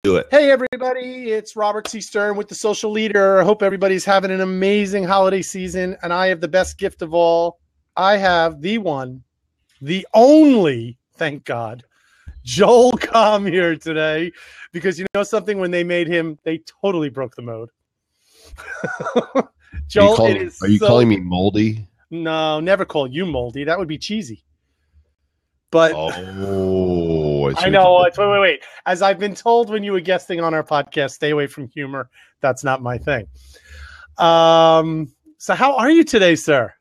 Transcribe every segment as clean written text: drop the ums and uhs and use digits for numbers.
Do it. Hey, everybody. It's Robert C. Stern with The Social Leader. I hope everybody's having an amazing holiday season, and I have the best gift of all. I have the one, the only, thank God, Joel Comm here today, because you know something? When they made him, they totally broke the mode. Joel, are you calling me moldy? No, never call you moldy. That would be cheesy. But I know. Wait. As I've been told when you were guesting on our podcast, stay away from humor. That's not my thing. So how are you today, sir?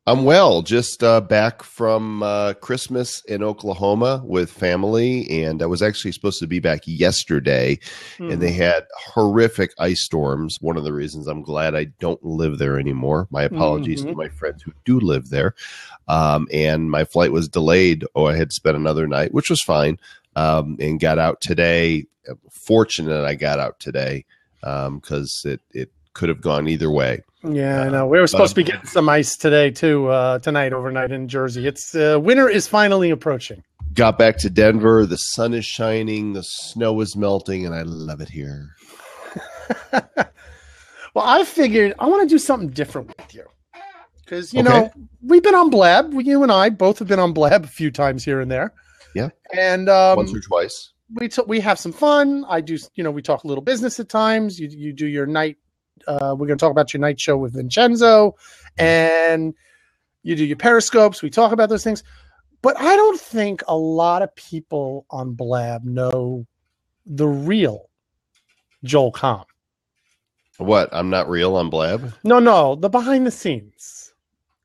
I'm well. Just back from Christmas in Oklahoma with family, and I was actually supposed to be back yesterday, and they had horrific ice storms. One of the reasons I'm glad I don't live there anymore. My apologies to my friends who do live there. And my flight was delayed. I had to spend another night, which was fine, and got out today. Fortunate I got out today because it could have gone either way. Yeah, I know. We were supposed to be getting some ice today, too, tonight, overnight in Jersey. It's winter is finally approaching. Got back to Denver. The sun is shining. The snow is melting, and I love it here. Well, I figured I want to do something different with you. Because, you know, we've been on Blab. You and I both have been on Blab a few times here and there. Yeah. And once or twice. We have some fun. I do, we talk a little business at times. You do your night. We're going to talk about your night show with Vincenzo, and you do your periscopes. We talk about those things. But I don't think a lot of people on Blab know the real Joel Comm. What? I'm not real on Blab? No, the behind the scenes.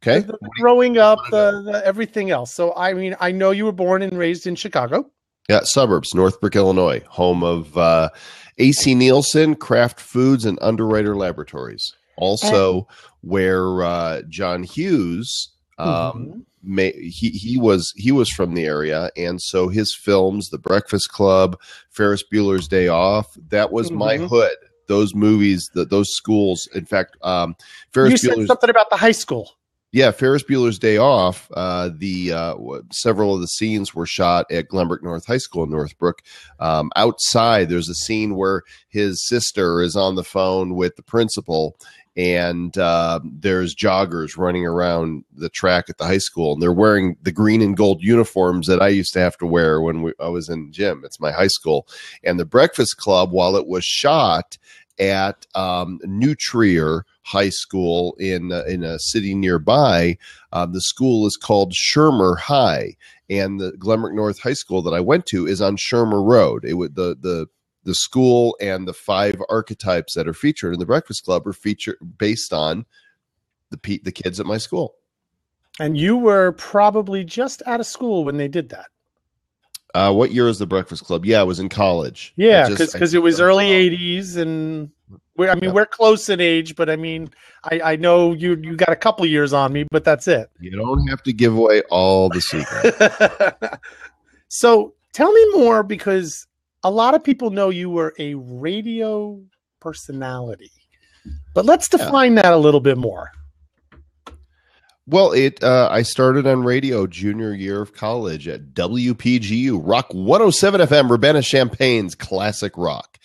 Okay. The growing up, the everything else. So, I mean, I know you were born and raised in Chicago. Yeah, suburbs, Northbrook, Illinois, home of AC Nielsen, Kraft Foods, and Underwriter Laboratories. Also, where John Hughes, he was from the area, and so his films, The Breakfast Club, Ferris Bueller's Day Off, that was my hood. Those movies, those schools. In fact, You said something about the high school. Yeah, Ferris Bueller's Day Off. Several of the scenes were shot at Glenbrook North High School in Northbrook. Outside, there's a scene where his sister is on the phone with the principal, and there's joggers running around the track at the high school, and they're wearing the green and gold uniforms that I used to have to wear when I was in gym. It's my high school. And the Breakfast Club, while it was shot at New Trier High School in a city nearby, the school is called Shermer High, and the Glenbrook North High School that I went to is on Shermer Road. It would the school and the 5 archetypes that are featured in the Breakfast Club are featured based on the kids at my school. And you were probably just out of school when they did that. What year was the Breakfast Club? Yeah, I was in college. Yeah, because it was early 80s, and we're close in age, but I mean, I know you got a couple years on me, but that's it. You don't have to give away all the secrets. So tell me more, because a lot of people know you were a radio personality, but let's define that a little bit more. Well, I started on radio junior year of college at WPGU, Rock 107 FM, Urbana-Champaign's classic rock,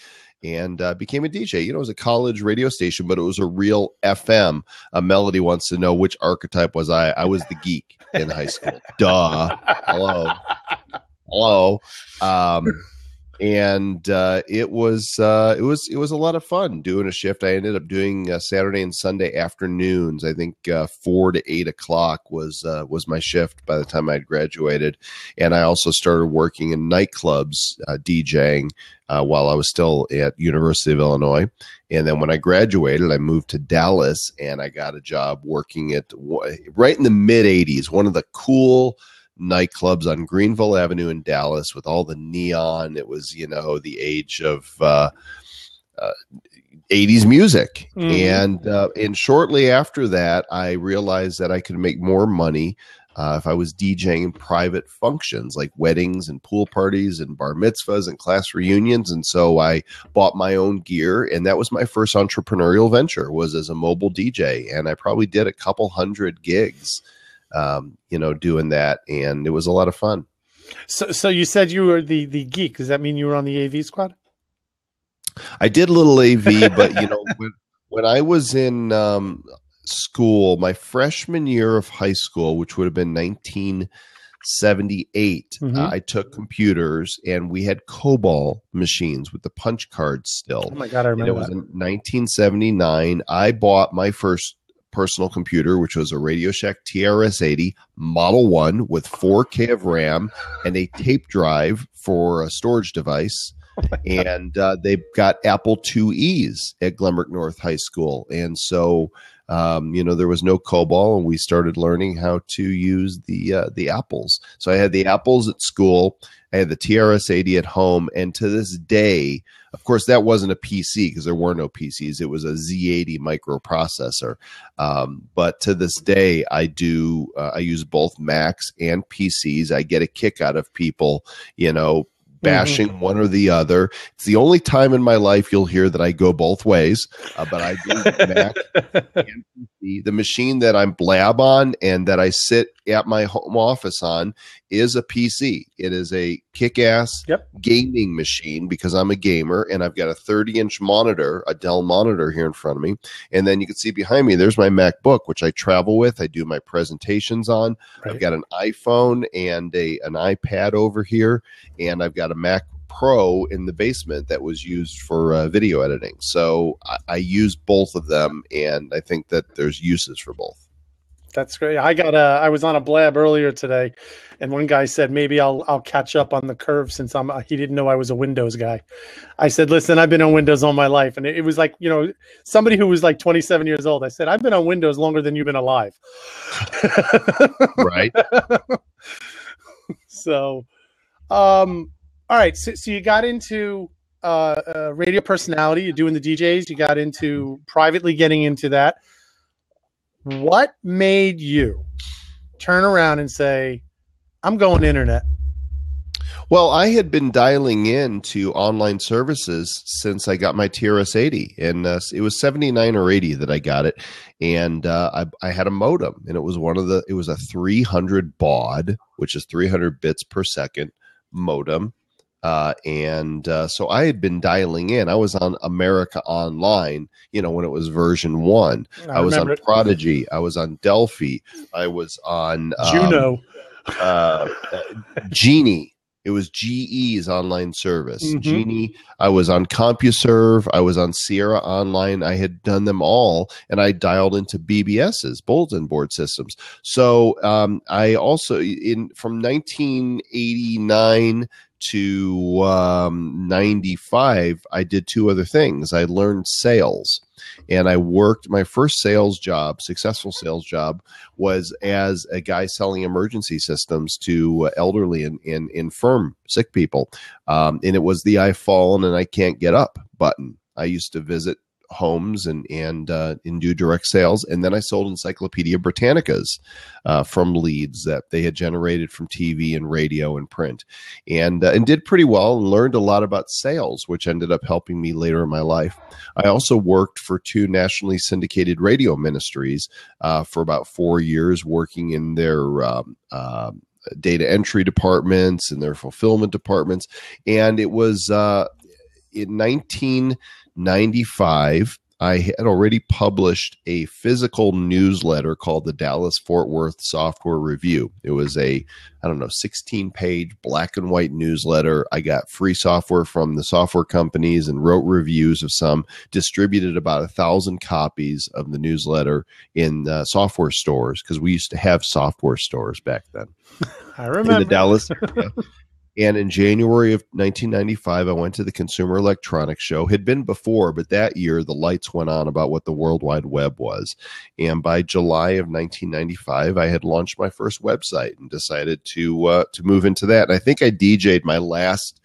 and became a DJ. You know, it was a college radio station, but it was a real FM. Melody wants to know which archetype was I. I was the geek in high school. Duh. Hello. And it was a lot of fun doing a shift. I ended up doing Saturday and Sunday afternoons. I think 4 to 8 o'clock was my shift by the time I had graduated. And I also started working in nightclubs, DJing while I was still at University of Illinois. And then when I graduated, I moved to Dallas, and I got a job working at right in the mid 80s, one of the cool nightclubs on Greenville Avenue in Dallas with all the neon. It was, the age of 80s music. And shortly after that, I realized that I could make more money if I was DJing in private functions like weddings and pool parties and bar mitzvahs and class reunions. And so I bought my own gear, and that was my first entrepreneurial venture, was as a mobile DJ. And I probably did a couple hundred gigs doing that, and it was a lot of fun. So you said you were the geek. Does that mean you were on the AV squad? I did a little AV, but when I was in school, my freshman year of high school, which would have been 1978, I took computers, and we had COBOL machines with the punch cards still. Oh my God, I And remember it was that. in 1979. I bought my first personal computer, which was a Radio Shack TRS-80 Model 1 with 4K of RAM and a tape drive for a storage device. And they've got Apple IIe's at Glenbrook North High School. And so, there was no COBOL, and we started learning how to use the Apples. So I had the Apples at school. I had the TRS-80 at home. And to this day, of course, that wasn't a PC because there were no PCs. It was a Z80 microprocessor. But to this day, I use both Macs and PCs. I get a kick out of people, bashing one or the other. It's the only time in my life you'll hear that I go both ways, but I do Mac and PC. The machine that I'm blab on and that I sit at my home office on is a PC. It is a kick-ass gaming machine because I'm a gamer, and I've got a 30-inch monitor, a Dell monitor here in front of me. And then you can see behind me, there's my MacBook, which I travel with. I do my presentations on. Right. I've got an iPhone and an iPad over here, and I've got a Mac Pro in the basement that was used for video editing. So I use both of them, and I think that there's uses for both. That's great. I was on a blab earlier today, and one guy said maybe I'll catch up on the curve since he didn't know I was a Windows guy. I said, listen, I've been on Windows all my life, and it was like somebody who was like 27 years old. I said, I've been on Windows longer than you've been alive. Right. So, all right. So you got into radio personality. You're doing the DJs. You got into privately getting into that. What made you turn around and say, I'm going internet? Well, I had been dialing in to online services since I got my TRS-80, and it was 79 or 80 that I got it. And I had a modem, and it was it was a 300 baud, which is 300 bits per second modem. So I had been dialing in. I was on America Online, when it was version 1. I was on Prodigy. I was on Delphi. I was on Juno. Genie. It was GE's online service. Genie. I was on CompuServe. I was on Sierra Online. I had done them all, and I dialed into BBS's bulletin board systems. So I also from 1989 to 95, I did two other things. I learned sales, and I worked. My first successful sales job, was as a guy selling emergency systems to elderly and infirm sick people. And it was the "I've fallen and I can't get up" button. I used to visit homes and do direct sales, and then I sold Encyclopedia Britannicas from leads that they had generated from TV and radio and print, and did pretty well and learned a lot about sales, which ended up helping me later in my life. I also worked for two nationally syndicated radio ministries for about 4 years, working in their data entry departments and their fulfillment departments, and it was in 1995, I had already published a physical newsletter called the Dallas-Fort Worth Software Review. It was a 16-page black and white newsletter. I got free software from the software companies and wrote reviews of some, distributed about 1,000 copies of the newsletter in software stores, because we used to have software stores back then. I remember. In the Dallas area. And in January of 1995, I went to the Consumer Electronics Show. Had been before, but that year the lights went on about what the World Wide Web was. And by July of 1995, I had launched my first website and decided to move into that. And I think I DJ'd my last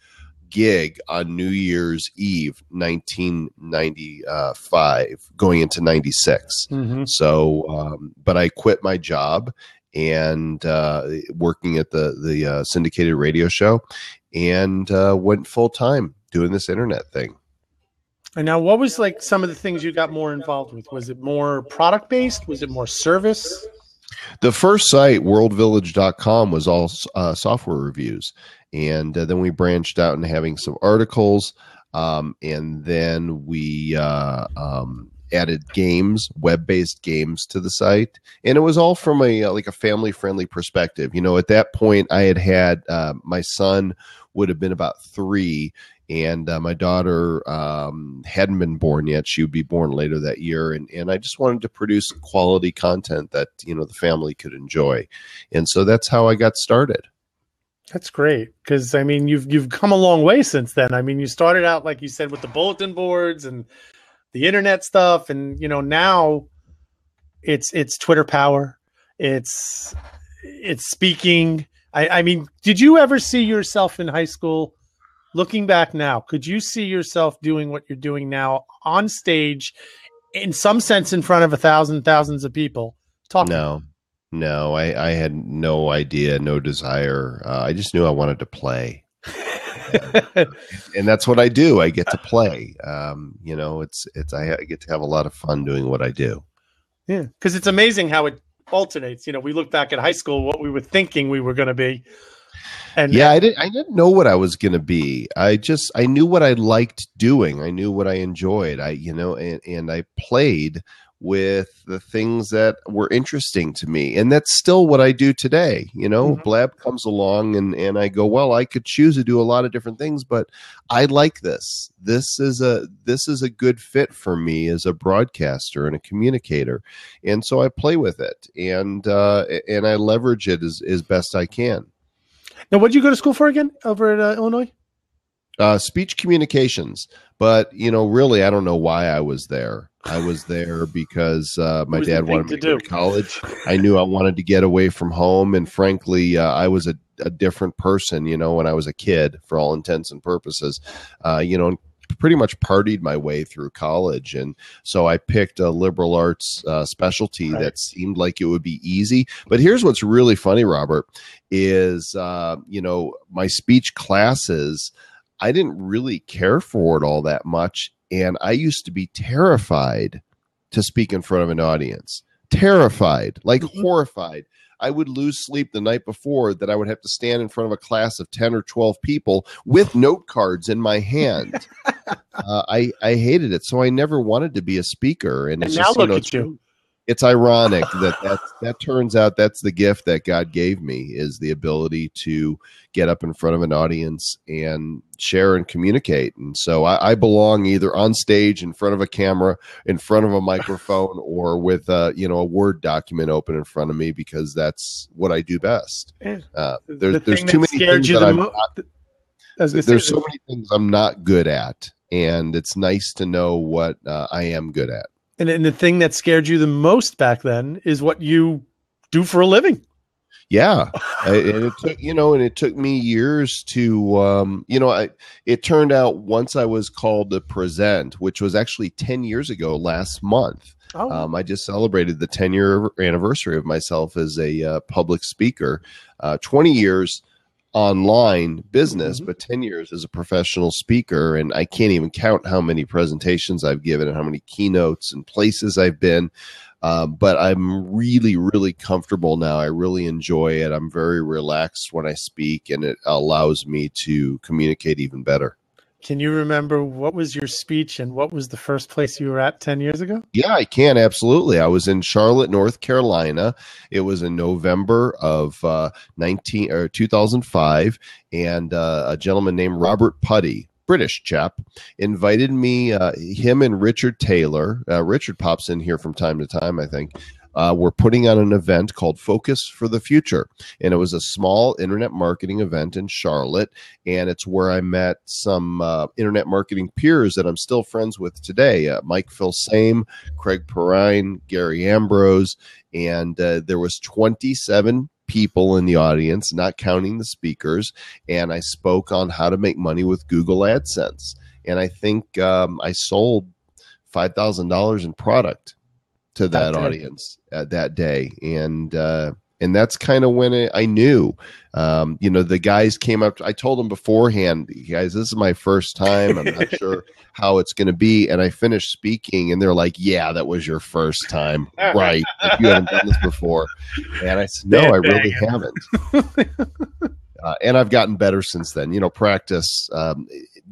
gig on New Year's Eve, 1995, going into 96. So, but I quit my job and working at the syndicated radio show, and went full time doing this internet thing. And now, what was like some of the things you got more involved with? Was it more product based? Was it more service? The first site, worldvillage.com, was all software reviews, and then we branched out into having some articles. And then we added games, web-based games to the site, and it was all from a like a family-friendly perspective. At that point, I had my son would have been about 3, and my daughter hadn't been born yet. She would be born later that year, and I just wanted to produce quality content that the family could enjoy, and so that's how I got started. That's great, because I mean you've come a long way since then. I mean, you started out, like you said, with the bulletin boards and the internet stuff, and now it's Twitter power, it's speaking. I mean, did you ever see yourself in high school? Looking back now, could you see yourself doing what you're doing now on stage, in some sense, in front of thousands of people talking? No, I had no idea, no desire. I just knew I wanted to play. And that's what I do. I get to play. I get to have a lot of fun doing what I do. Yeah, because it's amazing how it alternates. We look back at high school, what we were thinking we were going to be. And I didn't know what I was going to be. I knew what I liked doing. I knew what I enjoyed. And I played with the things that were interesting to me. And that's still what I do today. Blab comes along and I go, well, I could choose to do a lot of different things, but I like this. This is a good fit for me as a broadcaster and a communicator. And so I play with it and I leverage it as best I can. Now, what did you go to school for again over at Illinois? Speech communications. But, really, I don't know why I was there. I was there because my dad wanted me to go to college. I knew I wanted to get away from home. And frankly, I was a different person, when I was a kid, for all intents and purposes, and pretty much partied my way through college. And so I picked a liberal arts specialty that seemed like it would be easy. But here's what's really funny, Robert, is, my speech classes, I didn't really care for it all that much. And I used to be terrified to speak in front of an audience. Terrified, like horrified. I would lose sleep the night before that I would have to stand in front of a class of 10 or 12 people with note cards in my hand. I hated it. So I never wanted to be a speaker. And it's now just, look at you. It's ironic that turns out that's the gift that God gave me, is the ability to get up in front of an audience and share and communicate. And so I belong either on stage, in front of a camera, in front of a microphone, or with a Word document open in front of me, because that's what I do best. There's too many things that I'm not, there's so many things I'm not good at, and it's nice to know what I am good at. And the thing that scared you the most back then is what you do for a living. Yeah. And it took me years to, it turned out once I was called to present, which was actually 10 years ago last month. I just celebrated the 10-year anniversary of myself as a public speaker, 20 years online business, but 10 years as a professional speaker. And I can't even count how many presentations I've given and how many keynotes and places I've been. But I'm really, really comfortable now. I really enjoy it. I'm very relaxed when I speak, and it allows me to communicate even better. Can you remember what was your speech and what was the first place you were at 10 years ago? Yeah, I can. Absolutely. I was in Charlotte, North Carolina. It was in November of 2005. And a gentleman named Robert Putty, British chap, invited me, him and Richard Taylor. Richard pops in here from time to time, I think. We're putting on an event called Focus for the Future. And it was a small internet marketing event in Charlotte. And it's where I met some internet marketing peers that I'm still friends with today. Mike Filsame, Craig Perrine, Gary Ambrose. And there was 27 people in the audience, not counting the speakers. And I spoke on how to make money with Google AdSense. And I think I sold $5,000 in product to that audience that day. And that's kind of when I knew, the guys came up. I told them beforehand, guys, this is my first time. I'm not sure how it's going to be. And I finished speaking and they're like, yeah, that was your first time. Right. Like, you haven't done this before. And I said, no, I really haven't. And I've gotten better since then. Practice,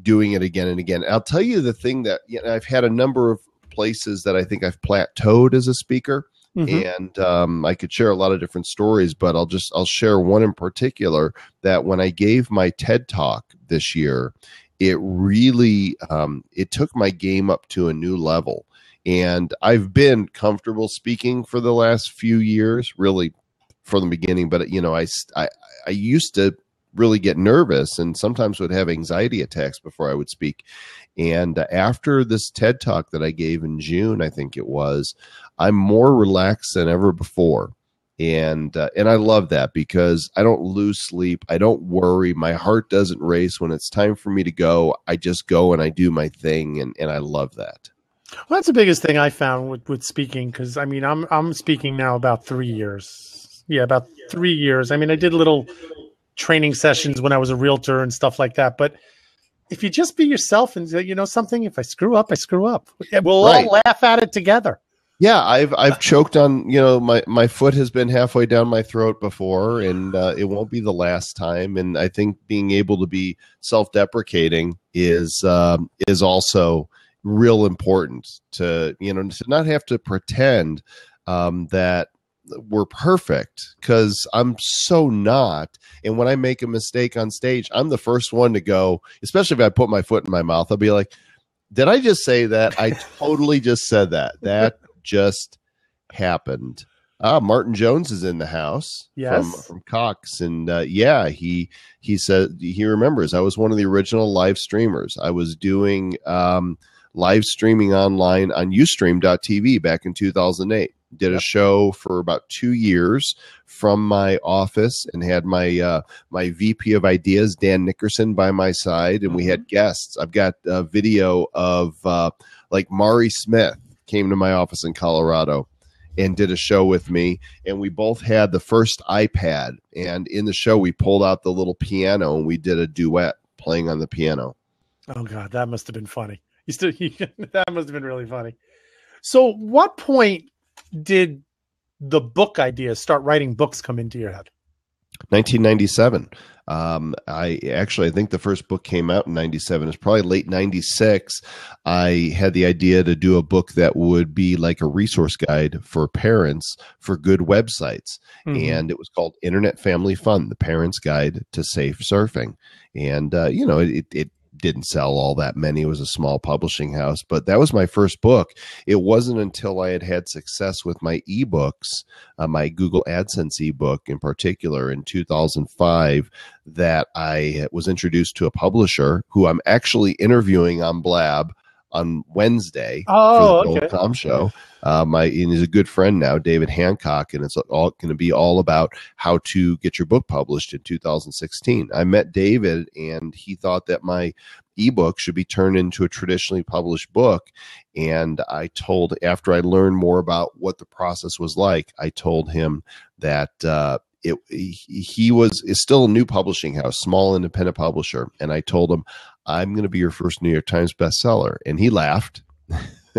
doing it again and again. I'll tell you the thing that I've had a number of places that I think I've plateaued as a speaker. And I could share a lot of different stories, but I'll share one in particular that when I gave my TED Talk this year, it really it took my game up to a new level. And I've been comfortable speaking for the last few years, really from the beginning. But I used to really get nervous and sometimes would have anxiety attacks before I would speak. And after this TED Talk that I gave in June, I think it was, I'm more relaxed than ever before. And I love that because I don't lose sleep. I don't worry. My heart doesn't race. When it's time for me to go, I just go and I do my thing. And I love that. Well, that's the biggest thing I found with speaking. Cause I mean, I'm speaking now about 3 years. Yeah. About 3 years. I mean, I did little training sessions when I was a realtor and stuff like that. But if you just be yourself and something, if I screw up, I screw up. We'll all laugh at it together. Yeah, I've choked on, my foot has been halfway down my throat before, and it won't be the last time. And I think being able to be self-deprecating is also real important to not have to pretend that we're perfect, because I'm so not. And when I make a mistake on stage, I'm the first one to go, especially if I put my foot in my mouth. I'll be like, did I just say that? I totally just said that. That just happened. Martin Jones is in the house. Yes. from Cox. And he said he remembers I was one of the original live streamers. I was doing live streaming online on Ustream.tv back in 2008. Did a show for about 2 years from my office and had my my VP of ideas, Dan Nickerson, by my side. And we had guests. I've got a video of like Mari Smith came to my office in Colorado and did a show with me. And we both had the first iPad. And in the show, we pulled out the little piano and we did a duet playing on the piano. Oh, God, that must have been funny. That must have been really funny. So what point did the book idea, start writing books, come into your head? 1997. I think the first book came out in 97. It's probably late 96. I had the idea to do a book that would be like a resource guide for parents for good websites. And it was called Internet Family Fun, the Parent's Guide to Safe Surfing. And, it didn't sell all that many. It was a small publishing house, but that was my first book. It wasn't until I had success with my ebooks, my Google AdSense ebook in particular in 2005, that I was introduced to a publisher who I'm actually interviewing on Blab on Wednesday for the Joel Comm show. He's a good friend now, David Hancock, and it's all going to be all about how to get your book published in 2016. I met David, and he thought that my ebook should be turned into a traditionally published book. And after I learned more about what the process was like, I told him that he is still a new publishing house, small independent publisher, and I told him, I'm going to be your first New York Times bestseller. And he laughed.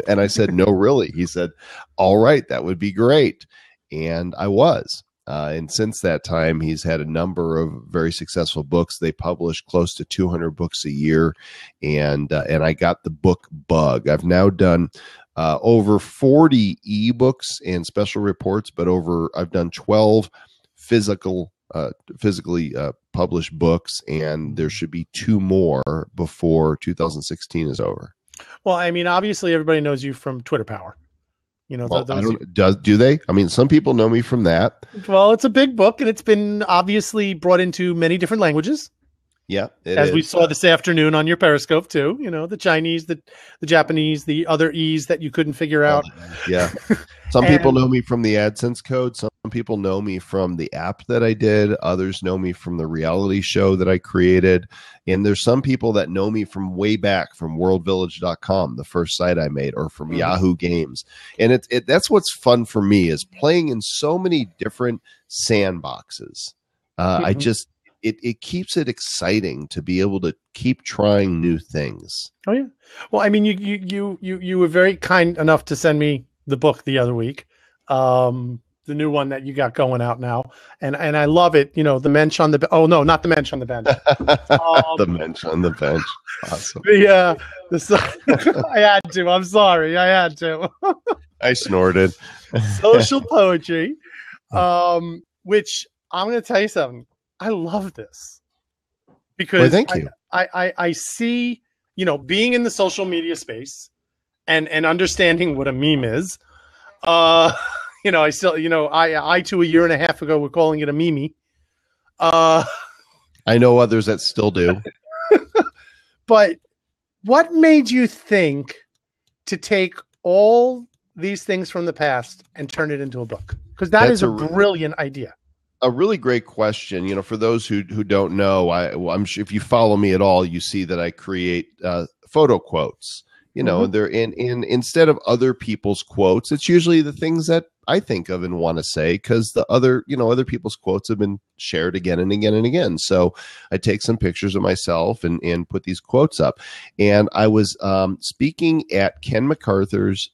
And I said, no, really? He said, all right, that would be great. And I was. And since that time, he's had a number of very successful books. They publish close to 200 books a year. And I got the book bug. I've now done over 40 ebooks and special reports, but I've done 12 physically published books, and there should be 2 more before 2016 is over. Well, I mean, obviously everybody knows you from Twitter Power. Do they? I mean, some people know me from that. Well, it's a big book, and it's been obviously brought into many different languages. Yeah, as we saw this afternoon on your Periscope too. The Chinese, the Japanese, the other E's that you couldn't figure out. Yeah. Some people know me from the AdSense code. Some people know me from the app that I did. Others know me from the reality show that I created. And there's some people that know me from way back, from worldvillage.com, the first site I made, or from Yahoo Games. And that's what's fun for me, is playing in so many different sandboxes. It keeps it exciting to be able to keep trying new things. Oh yeah. Well, I mean, you were very kind enough to send me the book the other week. the new one that you got going out now, and I love it. The mensch on the oh no, not the mensch on the bench. The mensch on the bench. Awesome. I had to. I'm sorry, I had to. I snorted. Social poetry, which I'm going to tell you something. I love this because thank you. I see, being in the social media space and understanding what a meme is. I still, I too a year and a half ago were calling it a meme. I know others that still do. But what made you think to take all these things from the past and turn it into a book? Because that's a brilliant idea. A really great question. For those who don't know, I'm sure if you follow me at all, you see that I create photo quotes. They're in instead of other people's quotes, it's usually the things that I think of and want to say, because the other people's quotes have been shared again and again and again. So I take some pictures of myself and put these quotes up. And I was speaking at Ken MacArthur's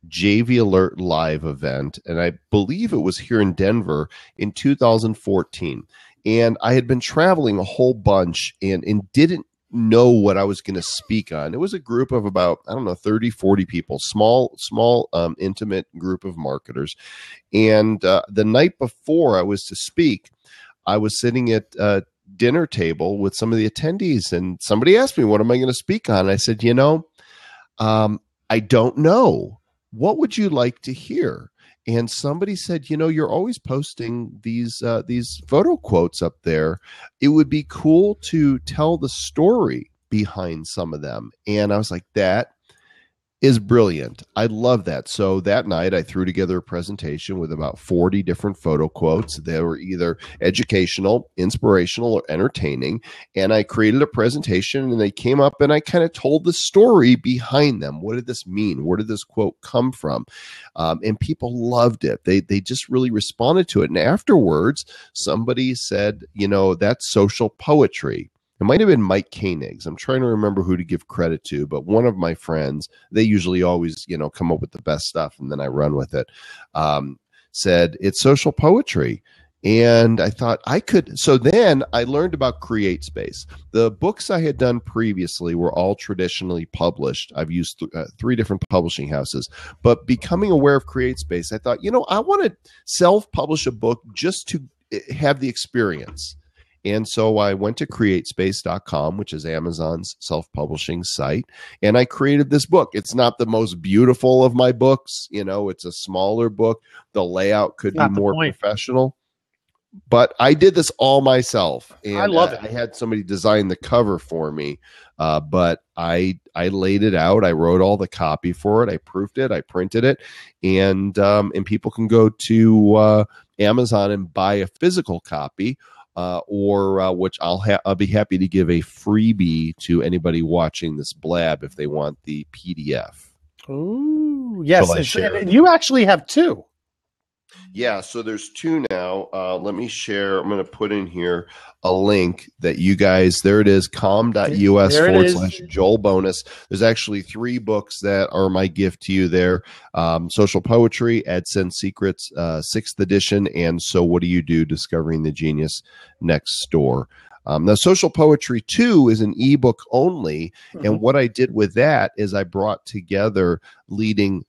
JV Alert Live event, and I believe it was here in Denver in 2014. And I had been traveling a whole bunch and didn't know what I was going to speak on. It was a group of about, 30, 40 people, small, intimate group of marketers. And the night before I was to speak, I was sitting at a dinner table with some of the attendees, and somebody asked me, what am I going to speak on? And I said, I don't know. What would you like to hear? And somebody said, you're always posting these photo quotes up there. It would be cool to tell the story behind some of them. And I was like, that is brilliant. I love that. So that night I threw together a presentation with about 40 different photo quotes. They were either educational, inspirational, or entertaining. And I created a presentation, and they came up, and I kind of told the story behind them. What did this mean? Where did this quote come from? And people loved it. They just really responded to it. And afterwards, somebody said, that's social poetry. It might have been Mike Koenigs. I'm trying to remember who to give credit to, but one of my friends, they usually always, come up with the best stuff, and then I run with it, said it's social poetry. And I thought I could. So then I learned about CreateSpace. The books I had done previously were all traditionally published. I've used 3 different publishing houses. But becoming aware of CreateSpace, I thought, I want to self-publish a book just to have the experience. And so I went to createspace.com, which is Amazon's self-publishing site, and I created this book. It's not the most beautiful of my books. It's a smaller book. The layout could be more professional. But I did this all myself. And I love it. I had somebody design the cover for me, but I laid it out. I wrote all the copy for it. I proofed it. I printed it. And people can go to Amazon and buy a physical copy. Which I'll be happy to give a freebie to anybody watching this blab if they want the PDF. Ooh, yes. And you actually have 2. Yeah, so there's 2 now. Let me share. I'm going to put in here a link that you guys, there it is, comm.us/Joel bonus. There's actually 3 books that are my gift to you there. Social Poetry, AdSense Secrets, 6th edition, and So What Do You Do? Discovering the Genius Next Door. Now, Social Poetry 2 is an ebook only, and what I did with that is I brought together leading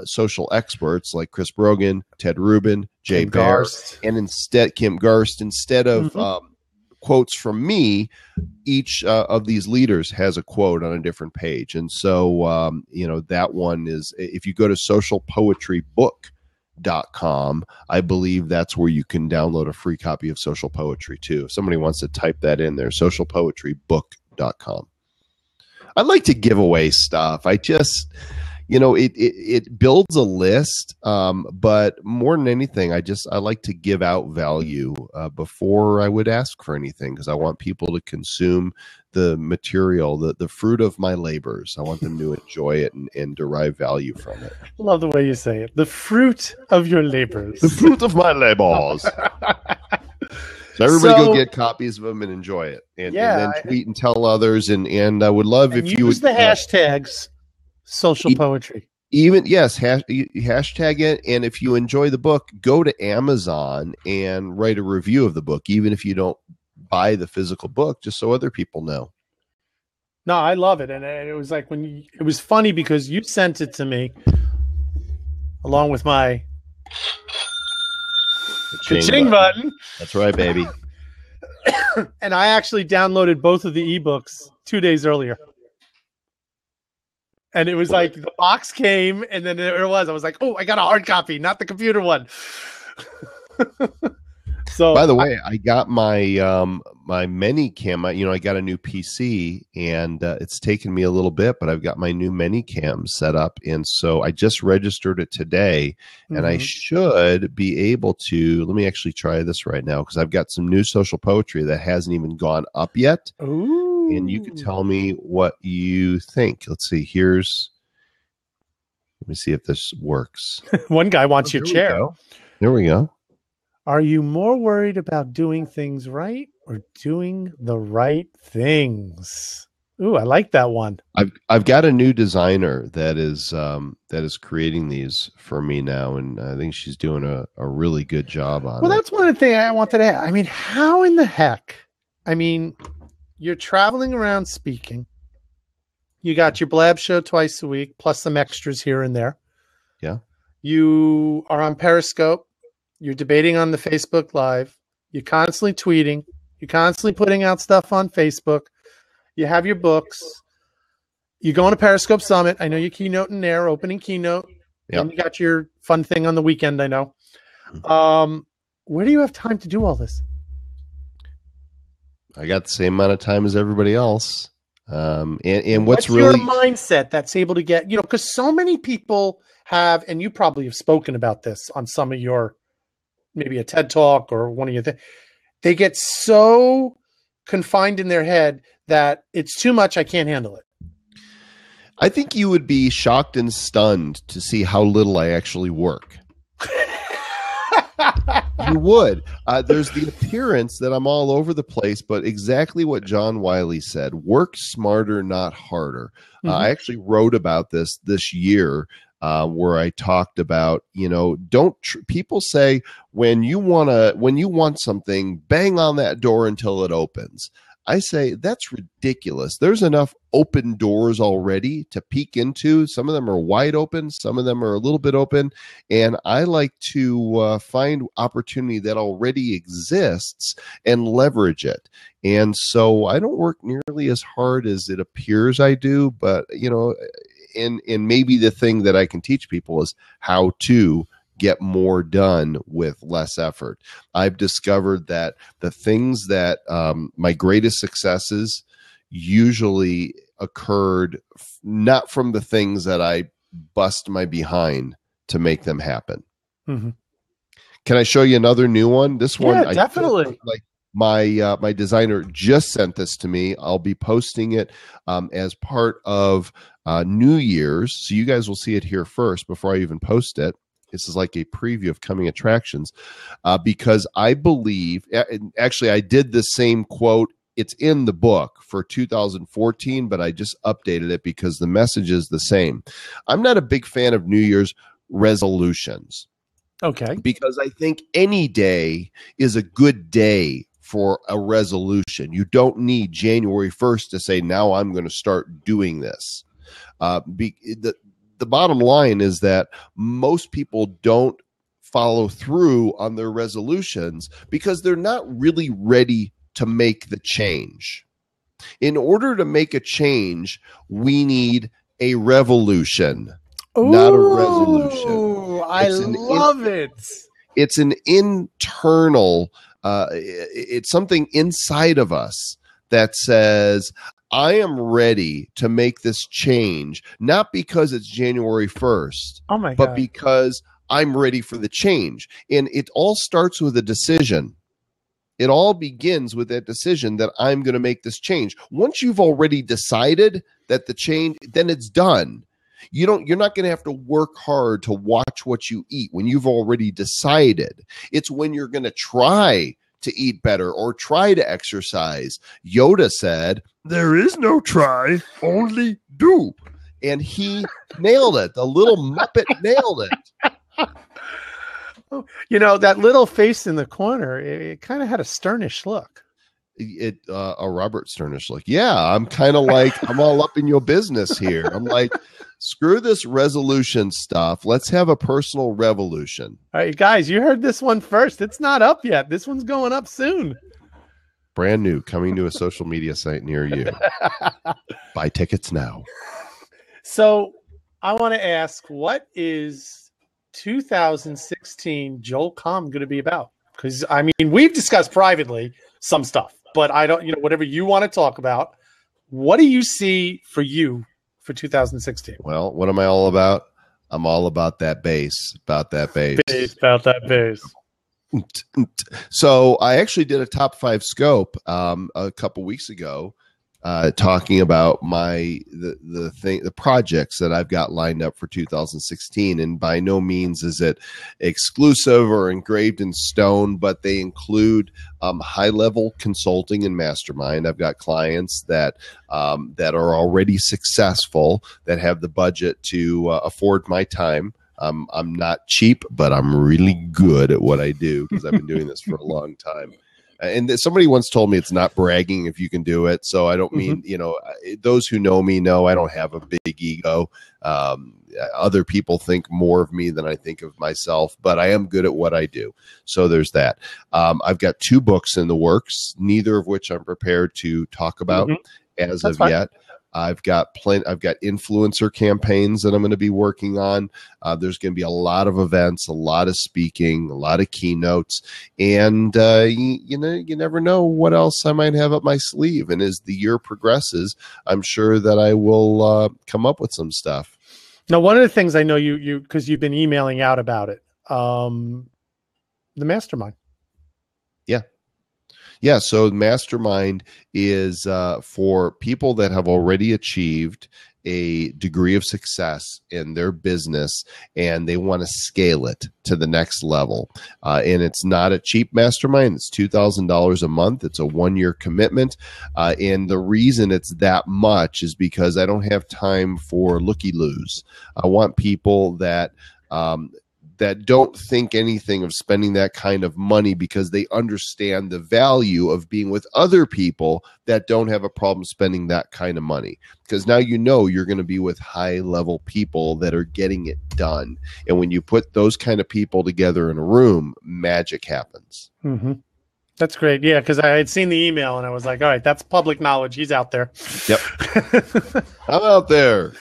social experts like Chris Brogan, Ted Rubin, Jay Baer, and Kim Garst. Instead of quotes from me, each of these leaders has a quote on a different page. And so, that one is, if you go to socialpoetrybook.com, I believe that's where you can download a free copy of Social Poetry too. If somebody wants to type that in there, socialpoetrybook.com. I like to give away stuff. I just, it builds a list, but more than anything, I like to give out value before I would ask for anything, because I want people to consume the material, the fruit of my labors. I want them to enjoy it and derive value from it. Love the way you say it. The fruit of your labors. The fruit of my labors. So everybody go get copies of them and enjoy it. And then tweet and tell others. And I would love if you would use the hashtags social poetry. Even yes, hashtag it. And if you enjoy the book, go to Amazon and write a review of the book, even if you don't buy the physical book, just so other people know. No, I love it. And it was like it was funny because you sent it to me along with my ching button. That's right, baby. And I actually downloaded both of the ebooks 2 days earlier. And it was like the box came, and then there it was. I was like, "Oh, I got a hard copy, not the computer one." So, by the way, I got my my Manycam. I got a new PC, and it's taken me a little bit, but I've got my new Manycam set up, and so I just registered it today, and I should be able to. Let me actually try this right now because I've got some new social poetry that hasn't even gone up yet. Ooh. And you can tell me what you think. Let's see. Let me see if this works. One guy wants your chair. There we go. Are you more worried about doing things right or doing the right things? Ooh, I like that one. I've got a new designer that is creating these for me now, and I think she's doing a really good job on it. Well, that's one of the things I wanted to ask. I mean, how in the heck? I mean, you're traveling around speaking. You got your blab show twice a week, plus some extras here and there. Yeah. You are on Periscope. You're debating on the Facebook Live. You're constantly tweeting. You're constantly putting out stuff on Facebook. You have your books. You go on a Periscope Summit. I know you're keynoting there, opening keynote. Yep. And you got your fun thing on the weekend, I know. Where do you have time to do all this? I got the same amount of time as everybody else. And what's really your mindset that's able to get, because so many people have, and you probably have spoken about this on some of your, maybe a TED Talk or one of your things. They get so confined in their head that it's too much. I can't handle it. I think you would be shocked and stunned to see how little I actually work. You would. There's the appearance that I'm all over the place, but exactly what John Wiley said: work smarter, not harder. I actually wrote about this year, where I talked about, people say when you want something, bang on that door until it opens. I say that's ridiculous. There's enough open doors already to peek into. Some of them are wide open. Some of them are a little bit open. And I like to find opportunity that already exists and leverage it. And so I don't work nearly as hard as it appears I do. But, and maybe the thing that I can teach people is how to get more done with less effort. I've discovered that the things that my greatest successes usually occurred not from the things that I bust my behind to make them happen. Can I show you another new one? This one, yeah, definitely. My designer just sent this to me. I'll be posting it as part of New Year's, so you guys will see it here first before I even post it. This is like a preview of coming attractions, because I believe, actually, I did the same quote. It's in the book for 2014, but I just updated it because the message is the same. I'm not a big fan of New Year's resolutions. Okay. Because I think any day is a good day for a resolution. You don't need January 1st to say, now I'm going to start doing this. The bottom line is that most people don't follow through on their resolutions because they're not really ready to make the change. In order to make a change, we need a revolution, not a resolution. I love it. It's an internal, it's something inside of us that says, I am ready to make this change, not because it's January 1st, but because I'm ready for the change. And it all starts with a decision. It all begins with that decision that I'm going to make this change. Once you've already decided that the change, then it's done. You're not going to have to work hard to watch what you eat when you've already decided. It's when you're going to try to eat better or try to exercise. Yoda said, there is no try, only do. and he nailed it. The little Muppet nailed it. That little face in the corner, it kind of had a sternish look. A Robert Sternish look. Yeah, I'm kind of like, I'm all up in your business here. I'm like, screw this resolution stuff. Let's have a personal revolution. All right, guys, you heard this one first. It's not up yet. This one's going up soon. Brand new, coming to a social media site near you. Buy tickets now. So I want to ask, what is 2016 Joel Comm going to be about? Because, I mean, we've discussed privately some stuff, but I don't, whatever you want to talk about, what do you see for you for 2016? Well, what am I all about? I'm all about that bass, about that bass. So I actually did a top 5 scope a couple weeks ago, talking about the projects that I've got lined up for 2016. And by no means is it exclusive or engraved in stone, but they include high level consulting and mastermind. I've got clients that are already successful, that have the budget to afford my time. I'm not cheap, but I'm really good at what I do because I've been doing this for a long time. And somebody once told me it's not bragging if you can do it. So I don't mean, those who know me know I don't have a big ego. Other people think more of me than I think of myself, but I am good at what I do. So there's that. I've got 2 books in the works, neither of which I'm prepared to talk about as That's of fine. yet. I've got influencer campaigns that I'm going to be working on. There's going to be a lot of events, a lot of speaking, a lot of keynotes, and you never know what else I might have up my sleeve. And as the year progresses, I'm sure that I will come up with some stuff. Now, one of the things I know you because you've been emailing out about it, the mastermind. Yeah, so Mastermind is for people that have already achieved a degree of success in their business and they want to scale it to the next level. And it's not a cheap mastermind. It's $2,000 a month. It's a 1-year commitment. And the reason it's that much is because I don't have time for looky-loos. I want people that don't think anything of spending that kind of money because they understand the value of being with other people that don't have a problem spending that kind of money. Because now you're going to be with high-level people that are getting it done. And when you put those kind of people together in a room, magic happens. Mm-hmm. That's great. Yeah, because I had seen the email and I was like, all right, that's public knowledge. He's out there. Yep. I'm out there.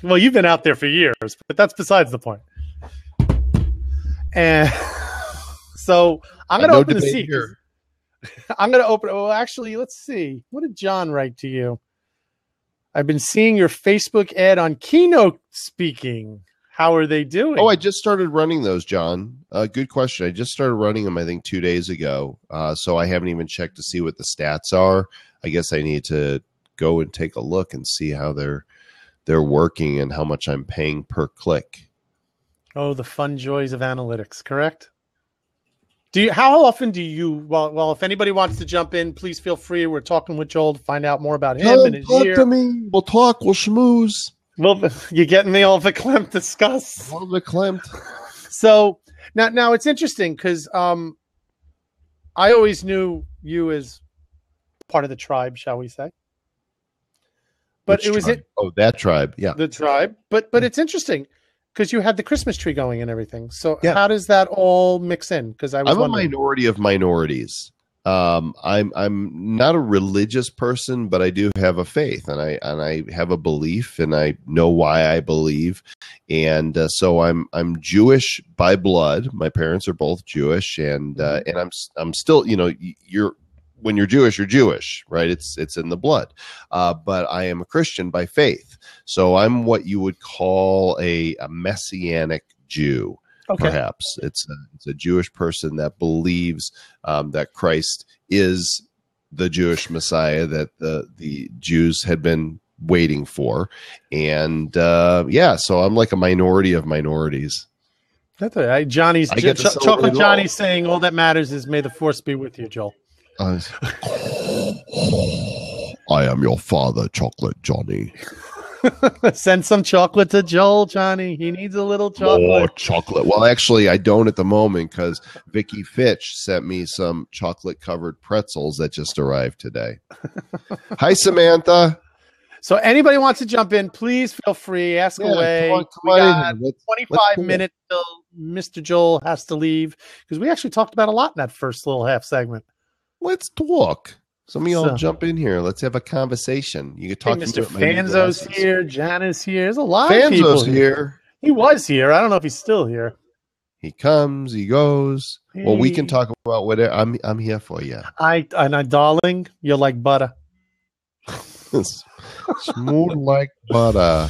Well, you've been out there for years, but that's besides the point. And so I'm going to open the seat. I'm going to open. Well, actually, let's see. What did John write to you? I've been seeing your Facebook ad on keynote speaking. How are they doing? Oh, I just started running those, John. Good question. I just started running them, I think, 2 days ago. So I haven't even checked to see what the stats are. I guess I need to go and take a look and see how they're working and how much I'm paying per click. Oh, the fun joys of analytics, correct? How often do you, well, if anybody wants to jump in, please feel free. We're talking with Joel to find out more about him and his year. Talk to me. We'll talk. We'll schmooze. Well, you're getting me all verklempt discuss. All verklempt. So now it's interesting because I always knew you as part of the tribe, shall we say. But Which it was tribe? That tribe. Yeah. The tribe. But it's interesting. Because you had the Christmas tree going and everything. So How does that all mix in? Because I'm a minority of minorities. I'm not a religious person, but I do have a faith, and I have a belief, and I know why I believe, and so I'm Jewish by blood. My parents are both Jewish, and I'm still, when you're Jewish, right? It's in the blood. But I am a Christian by faith. So I'm what you would call a messianic Jew. Okay. Perhaps it's a Jewish person that believes that Christ is the Jewish Messiah that the Jews had been waiting for. And so I'm like a minority of minorities. That's all right. Chocolate Johnny's saying all that matters is may the force be with you, Joel. I am your father, Chocolate Johnny. Send some chocolate to Joel, Johnny. He needs a little chocolate. More chocolate. Well, actually, I don't at the moment because Vicky Fitch sent me some chocolate-covered pretzels that just arrived today. Hi, Samantha. So anybody wants to jump in, please feel free. Ask away. Come We on got 25 minutes till Mr. Joel has to leave because we actually talked about a lot in that first little half segment. Let's talk. Some of y'all jump in here. Let's have a conversation. You can talk. Hey, Mr. Fanzo's here. Jan is here. There's a lot of Fanzo's people here. He was here. I don't know if he's still here. He comes. He goes. Hey. Well, we can talk about whatever. I'm here for you. Darling, you're like butter. Smooth like butter.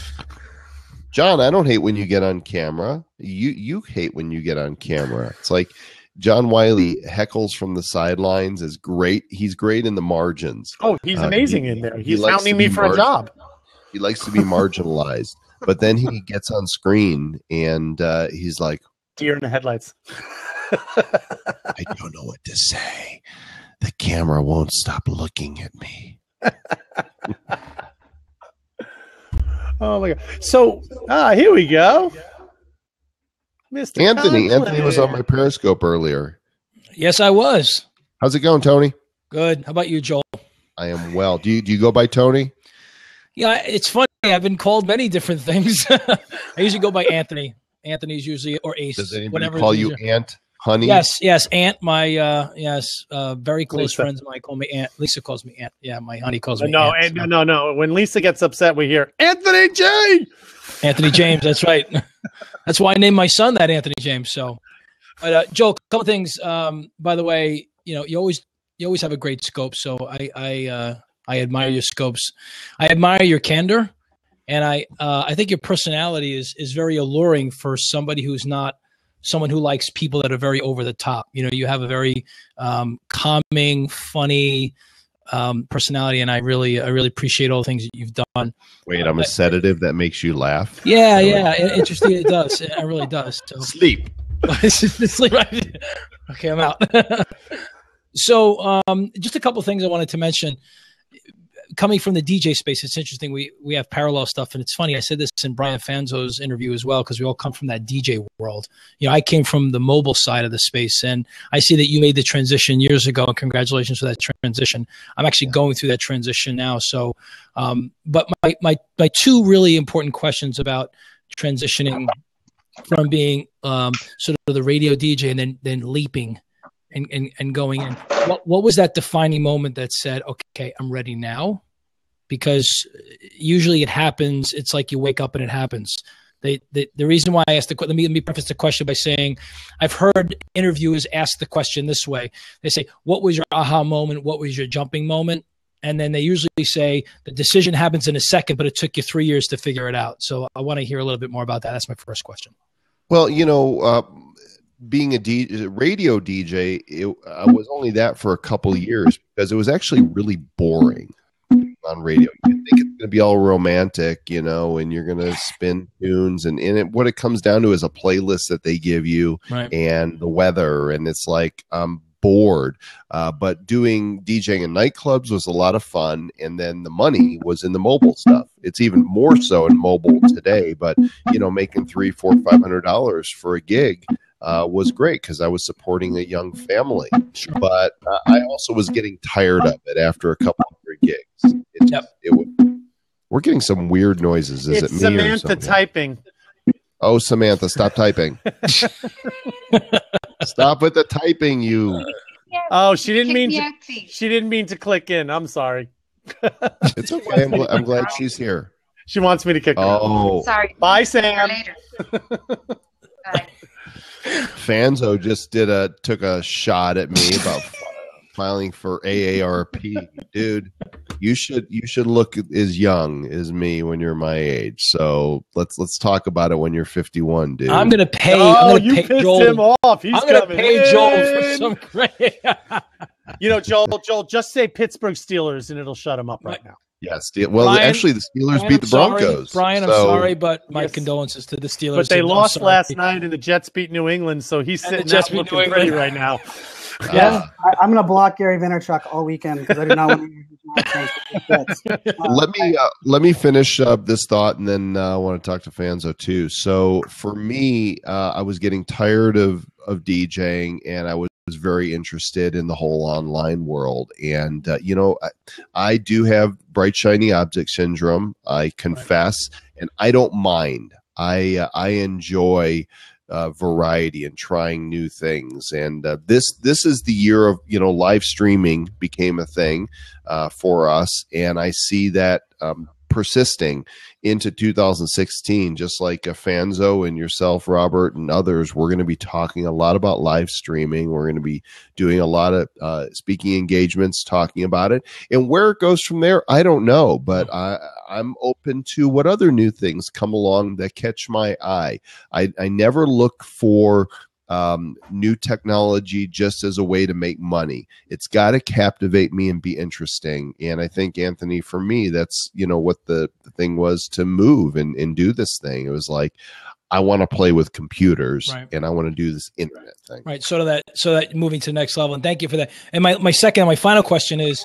John, I don't hate when you get on camera. You hate when you get on camera. It's like John Wiley heckles from the sidelines is great. He's great in the margins. Oh, he's amazing in there. He's hounding me for a job. He likes to be marginalized. But then he gets on screen and he's like, deer in the headlights. I don't know what to say. The camera won't stop looking at me. Oh my God. So here we go. Mr. Anthony. Conklin. Anthony was on my Periscope earlier. Yes, I was. How's it going, Tony? Good. How about you, Joel? I am well. Do you go by Tony? Yeah, it's funny. I've been called many different things. I usually go by Anthony. Anthony's usually, or Ace. Does anybody call you Aunt, honey? Yes, Aunt. My very close friends of mine call me Aunt. Lisa calls me Aunt. Yeah, my honey calls me Aunt. No. When Lisa gets upset, we hear Anthony J. Anthony James. That's right. That's why I named my son that Anthony James. So, but Joel, a couple things. By the way, you always have a great scope. So I admire your scopes. I admire your candor, and I think your personality is very alluring for somebody who's not someone who likes people that are very over the top. You have a very calming, funny personality, and I really appreciate all the things that you've done. Wait, I'm a sedative that makes you laugh? Yeah. Interesting. It does. It really does. So. Sleep. Sleep, right? Okay, I'm out. So just a couple of things I wanted to mention. Coming from the DJ space, it's interesting. We have parallel stuff, and it's funny. I said this in Brian Fanzo's interview as well, because we all come from that DJ world. I came from the mobile side of the space, and I see that you made the transition years ago, and congratulations for that transition. I'm actually going through that transition now. So, but my two really important questions about transitioning from being sort of the radio DJ and then leaping and going in. What was that defining moment that said, okay, I'm ready now? Because usually it happens. It's like you wake up and it happens. The reason why I asked let me preface the question by saying I've heard interviewers ask the question this way. They say, what was your aha moment? What was your jumping moment? And then they usually say the decision happens in a second, but it took you 3 years to figure it out. So I want to hear a little bit more about that. That's my first question. Well, being a radio DJ, I was only that for a couple of years because it was actually really boring on radio. You think it's going to be all romantic, and you're going to spin tunes, and what it comes down to is a playlist that they give you and the weather, and it's like I'm bored. But doing DJing in nightclubs was a lot of fun, and then the money was in the mobile stuff. It's even more so in mobile today, but making $300, $400, $500 for a gig was great because I was supporting a young family. Sure. But I also was getting tired of it after a couple of gigs. We're getting some weird noises. Is it me Samantha or something? typing? Oh, Samantha, stop typing. Stop with the typing, you. Oh, she didn't mean to click in. I'm sorry. It's okay. I'm glad she's here. She wants me to kick her. Oh, sorry. Bye, Sam. Later. Bye. Fanzo just took a shot at me about filing for AARP. Dude, you should look as young as me when you're my age. So let's talk about it when you're 51, dude. I'm gonna pay. You pissed Joel. him off. He's I'm gonna coming pay in. Joel for some great. Joel, just say Pittsburgh Steelers and it'll shut him up right now. Yes. Well, Brian, actually, the Steelers beat the Broncos. Brian, I'm sorry, but my condolences to the Steelers. But they lost last night, and the Jets beat New England, so he's sitting out looking pretty right now. Yeah. I'm going to block Gary Vaynerchuk all weekend because I do not want to use Let me finish up this thought, and then I want to talk to Fanzo too. So for me, I was getting tired of DJing, and I was very interested in the whole online world. And I do have bright shiny object syndrome. I confess, and I don't mind. I enjoy variety and trying new things. And this is the year of live streaming became a thing for us, and I see that persisting into 2016, just like Fanzo and yourself, Robert, and others. We're going to be talking a lot about live streaming. We're going to be doing a lot of speaking engagements, talking about it, and where it goes from there, I don't know, but I'm open to what other new things come along that catch my eye. I never look for new technology just as a way to make money. It's got to captivate me and be interesting. And I think, Anthony, for me, that's what the thing was to move and do this thing. It was like, I want to play with computers, right, and I want to do this internet thing. Right. So that moving to the next level. And thank you for that. And my final question is,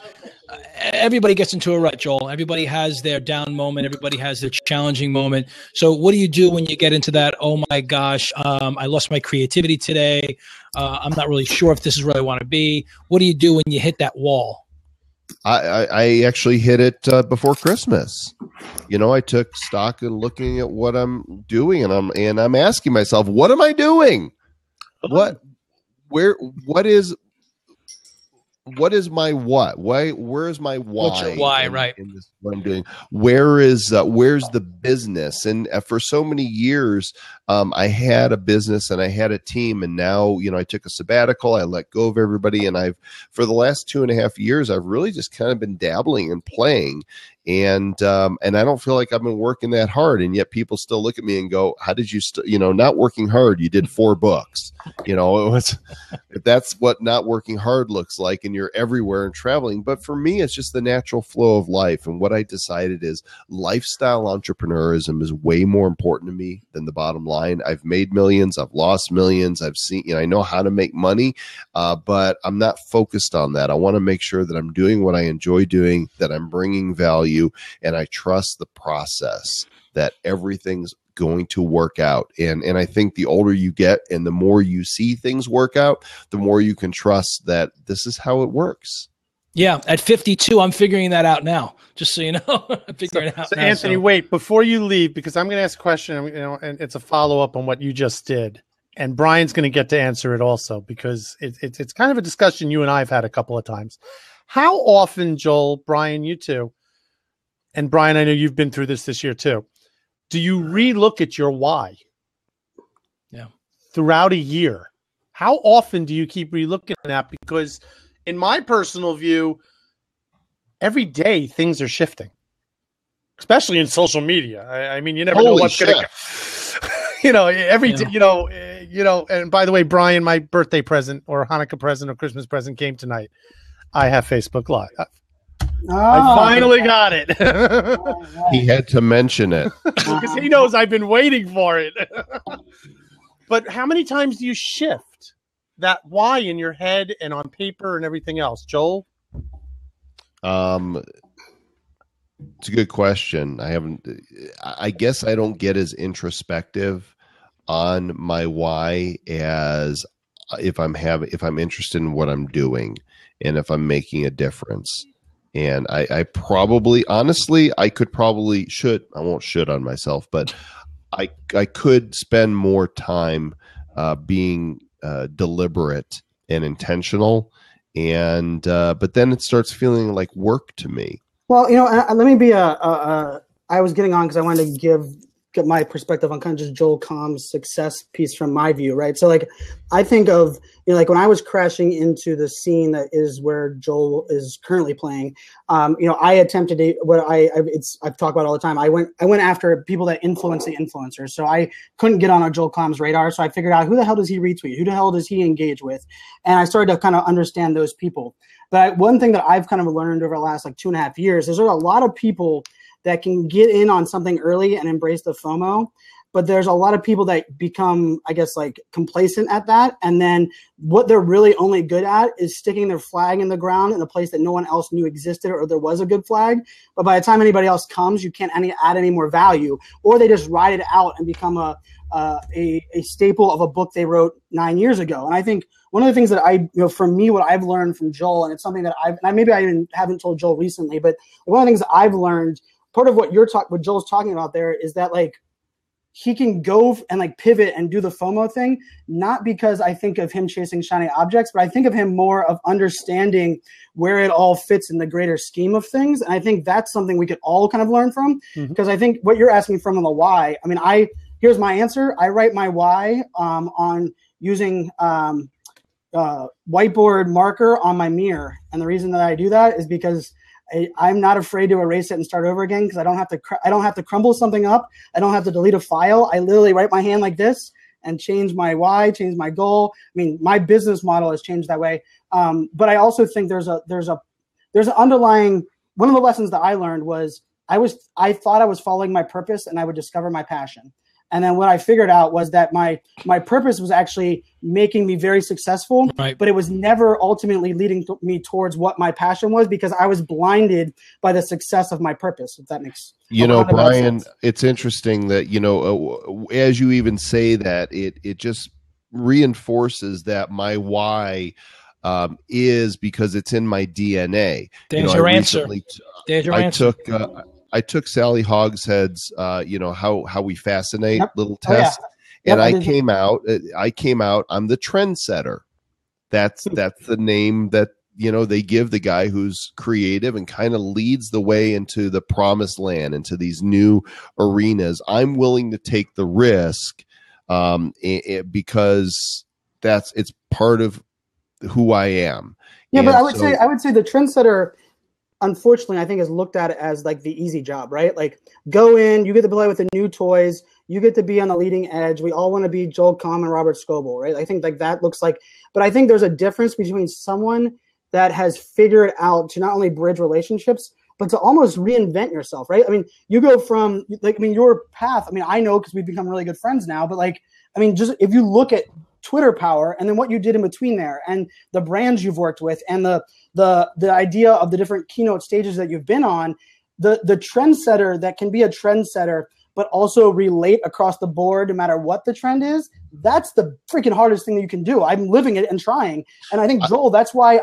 everybody gets into a rut, Joel. Everybody has their down moment. Everybody has their challenging moment. So what do you do when you get into that, oh my gosh, I lost my creativity today. I'm not really sure if this is where I want to be. What do you do when you hit that wall? I actually hit it before Christmas. I took stock in looking at what I'm doing, and I'm asking myself, what am I doing? What is my what? Where is my why? What's your why, right? In this, what I'm doing. Where's the business? And for so many years, I had a business and I had a team, and now I took a sabbatical. I let go of everybody, and for the last 2.5 years, I've really just kind of been dabbling and playing. And I don't feel like I've been working that hard, and yet people still look at me and go, "How did you not working hard? You did 4 books." If that's what not working hard looks like, and you're everywhere and traveling. But for me, it's just the natural flow of life. And what I decided is lifestyle entrepreneurism is way more important to me than the bottom line. I've made millions, I've lost millions, I've seen, I know how to make money, but I'm not focused on that. I want to make sure that I'm doing what I enjoy doing, that I'm bringing value, and I trust the process, that everything's going to work out. And I think the older you get and the more you see things work out, the more you can trust that this is how it works. Yeah. At 52, I'm figuring that out now, just so you know. I'm figuring it out now. Anthony, wait, before you leave, because I'm going to ask a question, and it's a follow-up on what you just did. And Brian's going to get to answer it also, because it's kind of a discussion you and I have had a couple of times. How often, Joel, Brian, you too, and Brian, I know you've been through this year too, do you relook at your why? Yeah. Throughout a year? How often do you keep relooking at that? Because in my personal view, every day things are shifting, especially in social media. I mean, you never know what's going to, every day, and by the way, Brian, my birthday present or Hanukkah present or Christmas present came tonight. I have Facebook Live. I finally got it. He had to mention it because he knows I've been waiting for it. But how many times do you shift that why in your head and on paper and everything else, Joel? It's a good question. I guess I don't get as introspective on my why as if I'm interested in what I'm doing and if I'm making a difference. And I probably, honestly, I won't should on myself, but I could spend more time being deliberate and intentional. And but then it starts feeling like work to me. Well, let me be I was getting on because I wanted to get my perspective on kind of just Joel Comm's success piece from my view, right? So like, I think of, like when I was crashing into the scene that is where Joel is currently playing, I attempted I've talked about all the time. I went after people that influence the influencers. So I couldn't get on a Joel Comm's radar. So I figured out who the hell does he retweet? Who the hell does he engage with? And I started to kind of understand those people. But one thing that I've kind of learned over the last like 2.5 years is there's a lot of people that can get in on something early and embrace the FOMO. but there's a lot of people that become, I guess, like complacent at that. And then what they're really only good at is sticking their flag in the ground in a place that no one else knew existed or there was a good flag. But by the time anybody else comes, you can't add any more value, or they just ride it out and become a staple of a book they wrote 9 years ago. And I think one of the things that for me, what I've learned from Joel, and it's something that maybe I even haven't told Joel recently, but one of the things that I've learned, part of what what Joel's talking about there is that like he can go and like pivot and do the FOMO thing, not because I think of him chasing shiny objects, but I think of him more of understanding where it all fits in the greater scheme of things. And I think that's something we could all kind of learn from, because I think what you're asking from on the why, I mean, here's my answer. I write my why on using whiteboard marker on my mirror. And the reason that I do that is because I'm not afraid to erase it and start over again, because I don't have to crumble something up. I don't have to delete a file. I literally write my hand like this and change my why, change my goal. I mean, my business model has changed that way. But I also think there's an underlying, one of the lessons that I learned was I thought I was following my purpose and I would discover my passion. And then what I figured out was that my purpose was actually making me very successful, right, but it was never ultimately leading me towards what my passion was, because I was blinded by the success of my purpose, if that makes Brian, it's interesting that, as you even say that, it just reinforces that my why is because it's in my DNA. There's your answer. I took Sally Hogshead's, how we fascinate little test, and I came out. I'm the trendsetter. That's the name that they give the guy who's creative and kind of leads the way into the promised land, into these new arenas. I'm willing to take the risk because it's part of who I am. Yeah, but I would say the trendsetter, unfortunately, I think is looked at as like the easy job, right? Like, go in, you get to play with the new toys, you get to be on the leading edge. We all want to be Joel Comm and Robert Scoble, right? I think like that looks like, but I think there's a difference between someone that has figured out to not only bridge relationships, but to almost reinvent yourself, right? I mean, you go from your path. I mean, I know because we've become really good friends now, but like, I mean, just if you look at Twitter power and then what you did in between there and the brands you've worked with and the idea of the different keynote stages that you've been on, the trendsetter that can be a trendsetter but also relate across the board no matter what the trend is, that's the freaking hardest thing that you can do. I'm living it and trying. And I think, Joel, that's why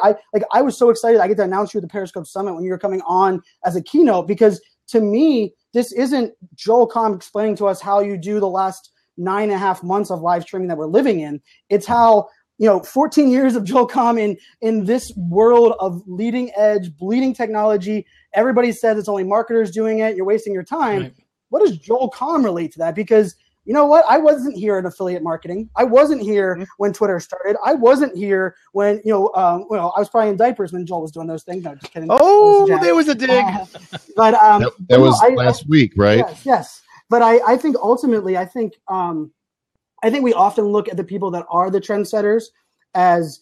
I was so excited I get to announce you at the Periscope Summit when you're coming on as a keynote, because to me, this isn't Joel Comm explaining to us how you do the last 9.5 months of live streaming that we're living in. It's how, 14 years of Joel Comm in this world of leading edge, bleeding technology. Everybody says it's only marketers doing it. You're wasting your time. Right. What does Joel Comm relate to that? Because you know what? I wasn't here in affiliate marketing. I wasn't here when Twitter started. I wasn't here when, I was probably in diapers when Joel was doing those things. No, just kidding. Oh, there was a dig. But that was last week, right? Yes. But I think ultimately, I think we often look at the people that are the trendsetters as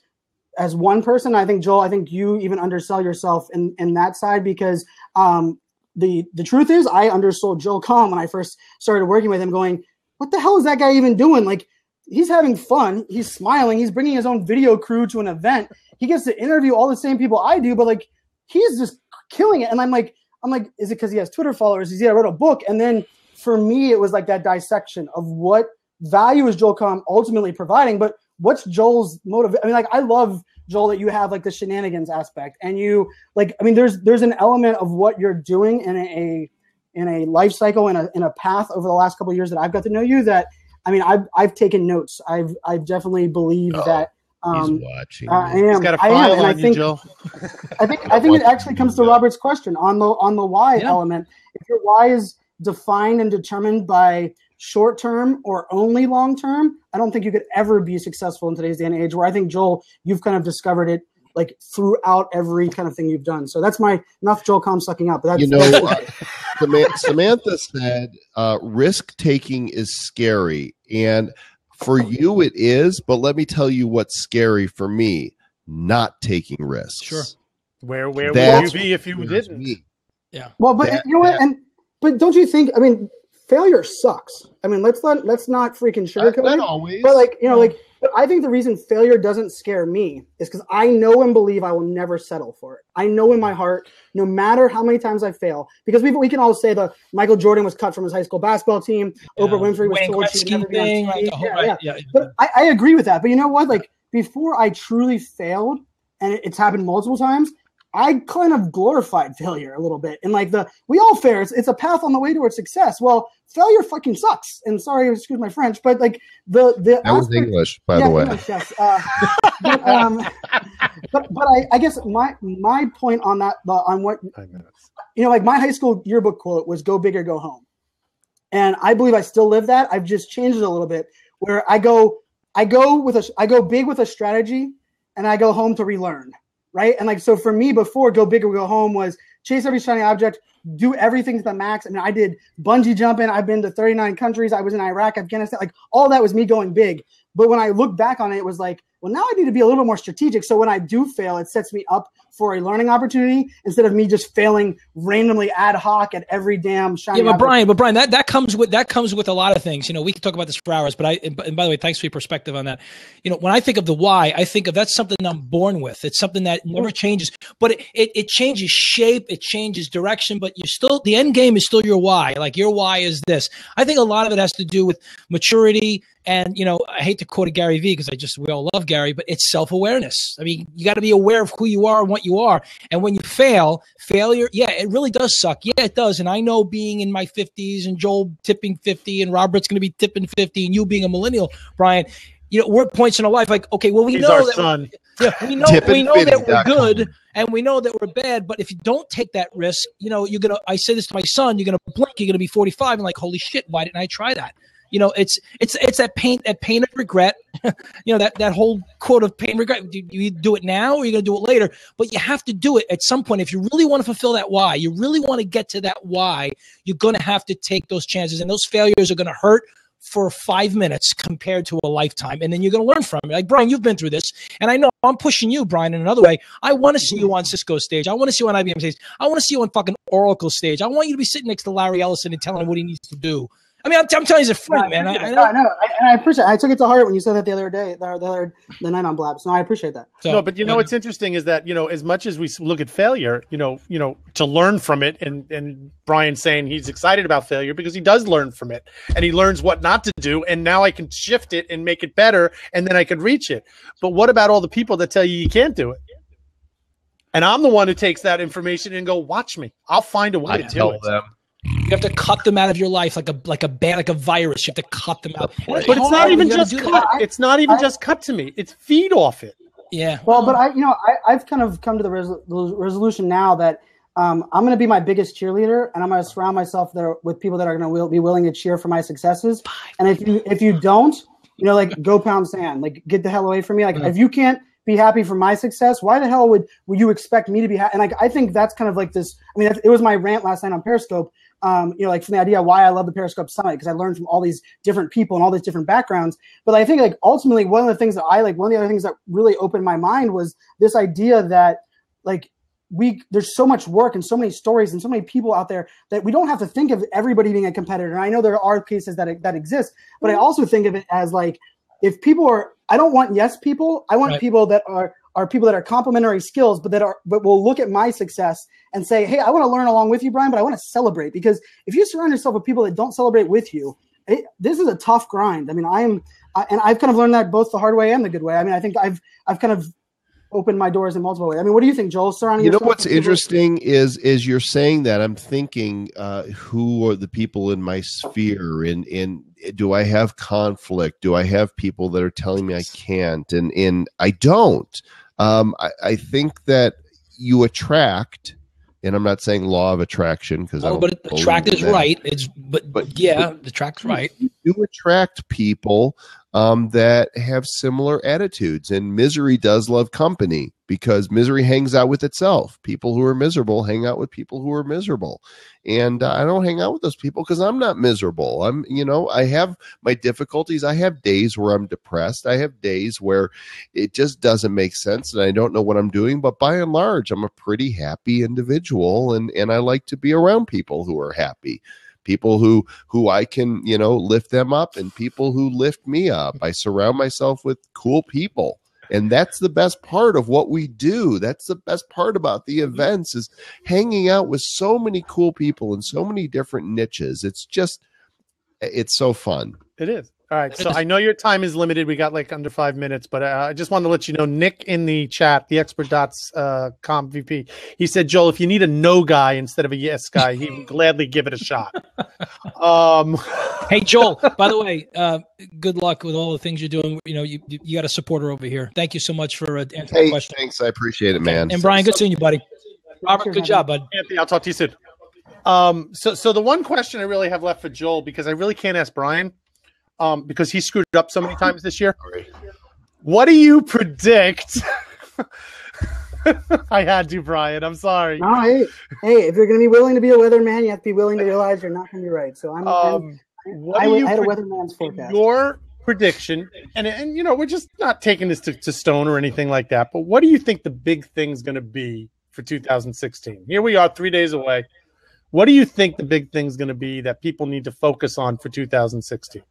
one person. I think, Joel, you even undersell yourself in that side, because the truth is I undersold Joel Comm when I first started working with him, going, what the hell is that guy even doing? Like, he's having fun. He's smiling. He's bringing his own video crew to an event. He gets to interview all the same people I do, but like, he's just killing it. And I'm like, is it because he has Twitter followers? Is he wrote a book? And then for me, it was like that dissection of what value is Joel Comm ultimately providing, but what's Joel's motive? I mean, like, I love, Joel, that you have like the shenanigans aspect, and you there's an element of what you're doing in a life cycle, in a path over the last couple of years that I've got to know you, that, I mean, I've taken notes. I've definitely believed that. He's watching. I am. He's got a file on you, Joel. I think it actually comes to Robert's question on the why element. If your why is defined and determined by short term or only long term, I don't think you could ever be successful in today's day and age, where I think, Joel, you've kind of discovered it like throughout every kind of thing you've done. So that's enough Joel Comm sucking up. But that's, Samantha said, risk taking is scary. And for you it is, but let me tell you what's scary for me, not taking risks. Sure. Where would you be if you didn't? Me. Yeah. Well, but but don't you think, I mean, failure sucks. I mean, let's not freaking sugarcoat Not it. always. But like, you know, like, but I think the reason failure doesn't scare me is because I know and believe I will never settle for it. I know in my heart, no matter how many times I fail, because we can all say that Michael Jordan was cut from his high school basketball team. Oprah Winfrey was told she would never be on TV. Yeah. But I agree with that. But you know what? Like, before I truly failed, and it's happened multiple times, I kind of glorified failure a little bit. And like we all fail. It's a path on the way towards success. Well, failure fucking sucks. And sorry, excuse my French, but like that was English, by the way. English, yes. But I guess my point on that, on what, you know, like my high school yearbook quote was "Go big or go home," and I believe I still live that. I've just changed it a little bit, where I go big with a strategy, and I go home to relearn. Right. And like, so for me, before go big or go home was chase every shiny object, do everything to the max. I mean, I did bungee jumping. I've been to 39 countries. I was in Iraq, Afghanistan, like all that was me going big. But when I look back on it, it was like, well, now I need to be a little more strategic. So when I do fail, it sets me up for a learning opportunity instead of me just failing randomly ad hoc at every damn shiny. Yeah, but Brian, that comes with a lot of things. You know, we can talk about this for hours. But and by the way, thanks for your perspective on that. You know, when I think of the why, I think of that's something I'm born with. It's something that never changes. But it changes shape, it changes direction. But you're still, the end game is still your why. Like your why is this. I think a lot of it has to do with maturity. And, you know, I hate to quote a Gary Vee because we all love Gary, but it's self-awareness. I mean, you got to be aware of who you are and what you are. And when you failure, yeah, it really does suck. Yeah, it does. And I know being in my 50s and Joel tipping 50 and Robert's going to be tipping 50 and you being a millennial, Brian, you know, we're at points in our life like, okay, well, we know that we know that we're good and we know that we're bad. But if you don't take that risk, you know, I say this to my son, you're going to blink, you're going to be 45 and like, holy shit, why didn't I try that? You know, it's that pain of regret. You know, that whole quote of pain, regret. You do it now or you're going to do it later. But you have to do it at some point. If you really want to fulfill that why, you really want to get to that why, you're going to have to take those chances. And those failures are going to hurt for 5 minutes compared to a lifetime. And then you're going to learn from it. Like, Brian, you've been through this. And I know I'm pushing you, Brian, in another way. I want to see you on Cisco's stage. I want to see you on IBM stage. I want to see you on fucking Oracle's stage. I want you to be sitting next to Larry Ellison and telling him what he needs to do. I mean, I'm telling you as a friend, man. I know. And I appreciate it. I took it to heart when you said that the other day, the night on Blab. So I appreciate that. No, but you know what's interesting is that, you know, as much as we look at failure, you know, to learn from it, and Brian's saying he's excited about failure because he does learn from it and he learns what not to do. And now I can shift it and make it better and then I can reach it. But what about all the people that tell you can't do it? And I'm the one who takes that information and go, watch me. I'll find a way to do it. You have to cut them out of your life like a virus. You have to cut them out. But it's not even just cut. It's not even just cut to me. It's feed off it. Yeah. Well, but I've kind of come to the resolution now that I'm going to be my biggest cheerleader, and I'm going to surround myself with people that are going to be willing to cheer for my successes. And if you don't, you know, like go pound sand, like get the hell away from me. Like if you can't be happy for my success, why the hell would you expect me to be happy? And like I think that's kind of like this. I mean, it was my rant last night on Periscope. You know, like from the idea why I love the Periscope Summit, because I learned from all these different people and all these different backgrounds. But I think like ultimately one of the things that one of the other things that really opened my mind was this idea that like there's so much work and so many stories and so many people out there that we don't have to think of everybody being a competitor. And I know there are cases that exist, but I also think of it as like, if people I don't want yes people. I want people that are people that are complementary skills, but will look at my success and say, hey, I want to learn along with you, Brian, but I want to celebrate. Because if you surround yourself with people that don't celebrate with you, this is a tough grind. I mean, and I've kind of learned that both the hard way and the good way. I mean, I think I've kind of opened my doors in multiple ways. I mean, what do you think, Joel? Surrounding yourself. You know what's interesting is you're saying that, I'm thinking, who are the people in my sphere? In do I have conflict? Do I have people that are telling me I can't? And I don't. I think that you attract, and I'm not saying law of attraction because but attract is right. But attract's right. You attract people that have similar attitudes, and misery does love company because misery hangs out with itself. People who are miserable hang out with people who are miserable. And I don't hang out with those people because I'm not miserable. I have my difficulties. I have days where I'm depressed. I have days where it just doesn't make sense and I don't know what I'm doing. But by and large, I'm a pretty happy individual, and I like to be around people who are happy. people who I can, lift them up, and people who lift me up. I surround myself with cool people. And that's the best part of what we do. That's the best part about the events, is hanging out with so many cool people in so many different niches. It's so fun. It is. All right. So I know your time is limited. We got like under 5 minutes, but I just wanted to let you know, Nick in the chat, the expert dots comp VP, he said, Joel, if you need a no guy instead of a yes guy, he would gladly give it a shot. Hey, Joel, by the way, good luck with all the things you're doing. You got a supporter over here. Thank you so much for answering the question. Thanks. I appreciate it, man. And Brian, good seeing you, buddy. Robert, good job, bud. Anthony, I'll talk to you soon. So the one question I really have left for Joel, because I really can't ask Brian, because he screwed up so many times this year. What do you predict? I had to, Brian. I'm sorry. No, hey, if you're going to be willing to be a weatherman, you have to be willing to realize you're not going to be right. So I had a weatherman's forecast. Your prediction, and we're just not taking this to stone or anything like that, but what do you think the big thing's going to be for 2016? Here we are 3 days away. What do you think the big thing's going to be that people need to focus on for 2016?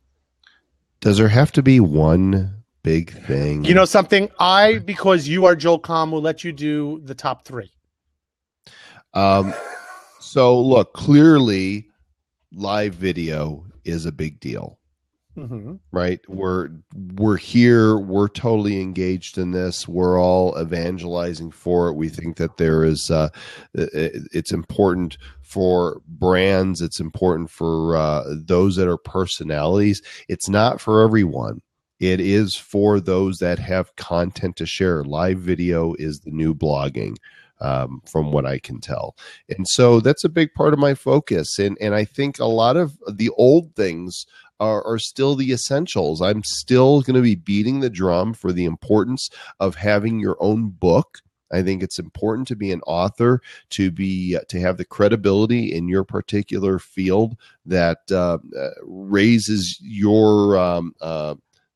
Does there have to be one big thing? You know something? Because you are Joel Comm, will let you do the top 3. So look, clearly live video is a big deal. Mm-hmm. Right? We're here. We're totally engaged in this. We're all evangelizing for it. We think that there is, it's important for brands. It's important for those that are personalities. It's not for everyone. It is for those that have content to share. Live video is the new blogging. From what I can tell. And so that's a big part of my focus. And I think a lot of the old things are still the essentials. I'm still going to be beating the drum for the importance of having your own book. I think it's important to be an author, to have the credibility in your particular field that raises your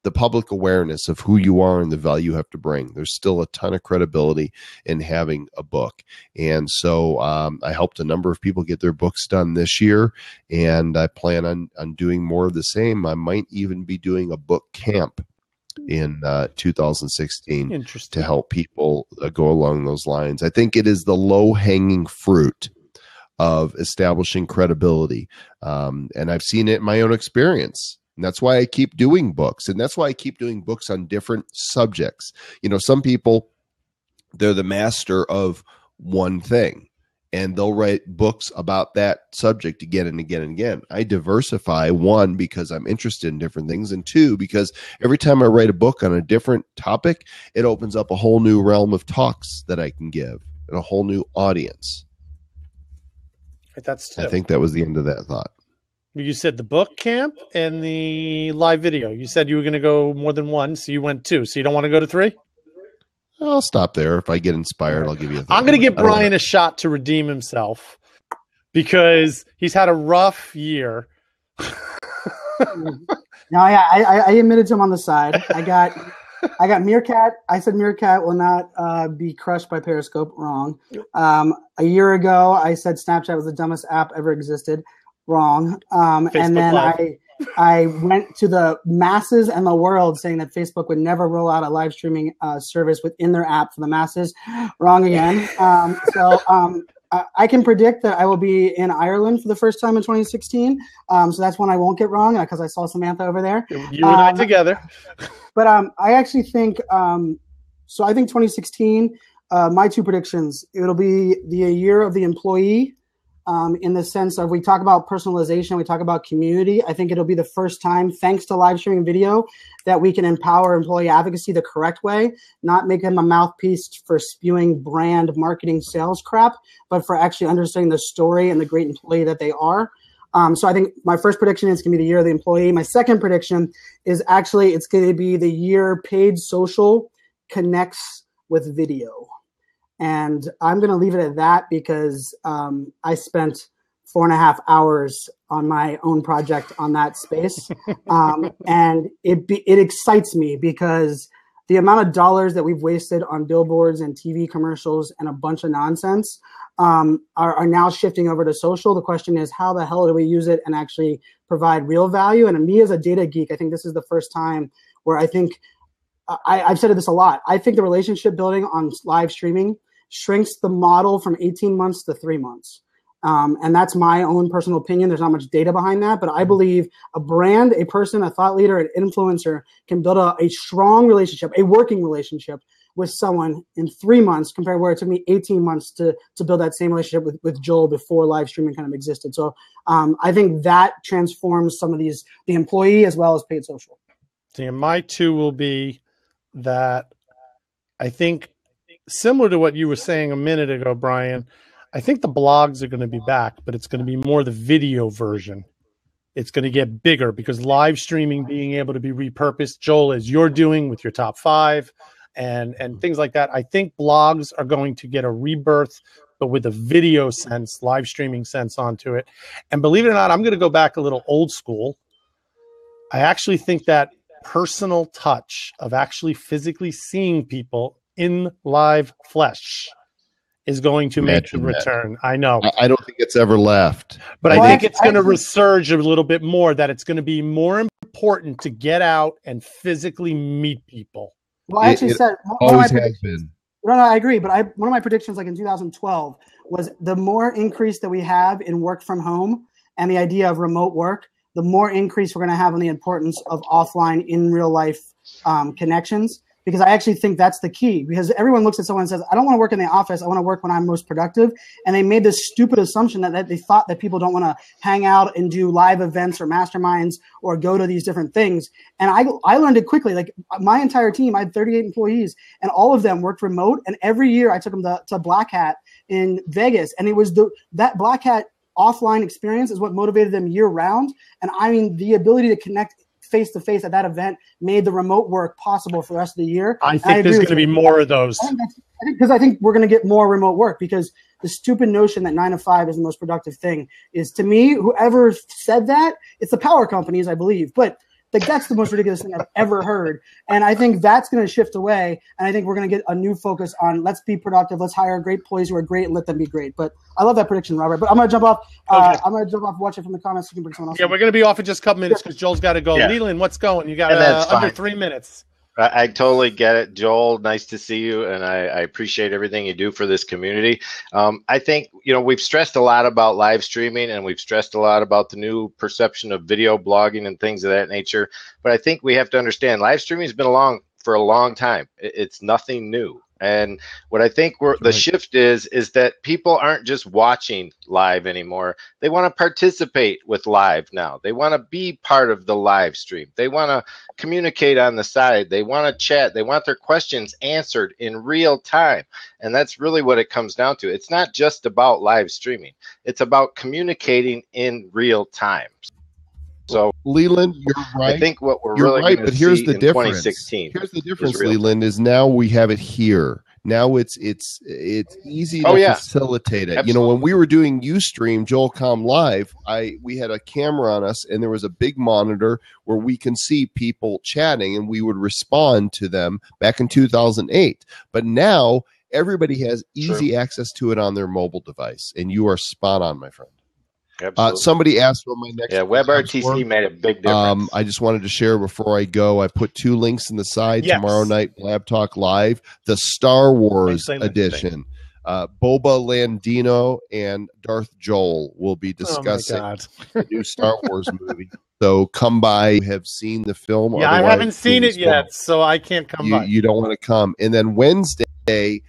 the public awareness of who you are and the value you have to bring. There's still a ton of credibility in having a book. And so I helped a number of people get their books done this year, and I plan on doing more of the same. I might even be doing a book camp in 2016 to help people go along those lines. I think it is the low-hanging fruit of establishing credibility. And I've seen it in my own experience. And that's why I keep doing books. And that's why I keep doing books on different subjects. Some people, they're the master of one thing, and they'll write books about that subject again and again and again. I diversify, one, because I'm interested in different things, and two, because every time I write a book on a different topic, it opens up a whole new realm of talks that I can give and a whole new audience. That's I think that was the end of that thought. You said the book camp and the live video. You said you were going to go more than one, so you went 2. So you don't want to go to 3? I'll stop there. If I get inspired, I'll give you a thought. I'm going to give Brian a shot to redeem himself because he's had a rough year. No, I admitted to him on the side. I got Meerkat. I said Meerkat will not be crushed by Periscope. Wrong. A year ago, I said Snapchat was the dumbest app ever existed. Wrong. And then I went to the masses and the world saying that Facebook would never roll out a live streaming service within their app for the masses. Wrong again. I can predict that I will be in Ireland for the first time in 2016. So that's one I won't get wrong because I saw Samantha over there. You and I together. But I actually think so. I think 2016. My 2 predictions. It'll be the year of the employee. In the sense of we talk about personalization, we talk about community. I think it'll be the first time, thanks to live streaming video, that we can empower employee advocacy the correct way, not make them a mouthpiece for spewing brand marketing sales crap, but for actually understanding the story and the great employee that they are. So I think my first prediction is going to be the year of the employee. My second prediction is actually it's going to be the year paid social connects with video. And I'm going to leave it at that because I spent 4.5 hours on my own project on that space. And it excites me because the amount of dollars that we've wasted on billboards and TV commercials and a bunch of nonsense are now shifting over to social. The question is, how the hell do we use it and actually provide real value? And me as a data geek, I think this is the first time where I think, I've said this a lot, I think the relationship building on live streaming shrinks the model from 18 months to 3 months. And that's my own personal opinion. There's not much data behind that, but I believe a brand, a person, a thought leader, an influencer can build a strong relationship, a working relationship with someone in 3 months compared to where it took me 18 months to build that same relationship with Joel before live streaming kind of existed. So I think that transforms some of the employee as well as paid social. See, my two will be that I think similar to what you were saying a minute ago, Brian, I think the blogs are going to be back, but it's going to be more the video version. It's going to get bigger because live streaming being able to be repurposed, Joel, as you're doing with your top 5 and things like that. I think blogs are going to get a rebirth, but with a video sense, live streaming sense onto it. And believe it or not, I'm going to go back a little old school. I actually think that personal touch of actually physically seeing people in live flesh is going to make the return. I know. I don't think it's ever left. But I think it's going to resurge a little bit more, that it's going to be more important to get out and physically meet people. Well, I actually said always has been. No, I agree. But one of my predictions, like in 2012, was the more increase that we have in work from home and the idea of remote work, the more increase we're going to have on the importance of offline in real life connections. Because I actually think that's the key. Because everyone looks at someone and says, I don't want to work in the office. I want to work when I'm most productive. And they made this stupid assumption that they thought that people don't want to hang out and do live events or masterminds or go to these different things. And I learned it quickly. Like my entire team, I had 38 employees, and all of them worked remote. And every year I took them to Black Hat in Vegas. And it was that Black Hat offline experience is what motivated them year round. And I mean, the ability to connect face-to-face at that event made the remote work possible for the rest of the year. I think there's going to be more of those. I think we're going to get more remote work, because the stupid notion that 9 to 5 is the most productive thing is, to me, whoever said that, it's the power companies, I believe. But like, that's the most ridiculous thing I've ever heard. And I think that's going to shift away. And I think we're going to get a new focus on, let's be productive. Let's hire great employees who are great and let them be great. But I love that prediction, Robert. But I'm going to jump off. Okay. I'm going to jump off, watch it from the comments. You can bring someone else. Yeah, we're going to be off in just a couple minutes because Joel's got to go. Yeah. Leland, what's going? You got under 3 minutes. I totally get it, Joel. Nice to see you, and I appreciate everything you do for this community. I think, we've stressed a lot about live streaming, and we've stressed a lot about the new perception of video blogging and things of that nature. But I think we have to understand live streaming has been along for a long time. It's nothing new. And what I think the shift is that people aren't just watching live anymore. They want to participate with live now. They want to be part of the live stream. They want to communicate on the side. They want to chat. They want their questions answered in real time. And that's really what it comes down to. It's not just about live streaming. It's about communicating in real time. So, Leland, you're right. I think what we're you're really right, going but to here's see the in difference. 2016. Here's the difference, Leland, is now we have it here. Now it's easy to facilitate it. Absolutely. When we were doing Ustream, Joel Comm Live, we had a camera on us, and there was a big monitor where we can see people chatting, and we would respond to them back in 2008. But now everybody has easy access to it on their mobile device, and you are spot on, my friend. Somebody asked what my next WebRTC made a big difference. I just wanted to share before I go. I put 2 links in the side tomorrow night. Blab Talk Live, the Star Wars edition. Boba Landino and Darth Joel will be discussing the new Star Wars movie. So come by. You have seen the film. Yeah, I haven't seen it yet, so I can't come by. You don't want to come. And then Wednesday,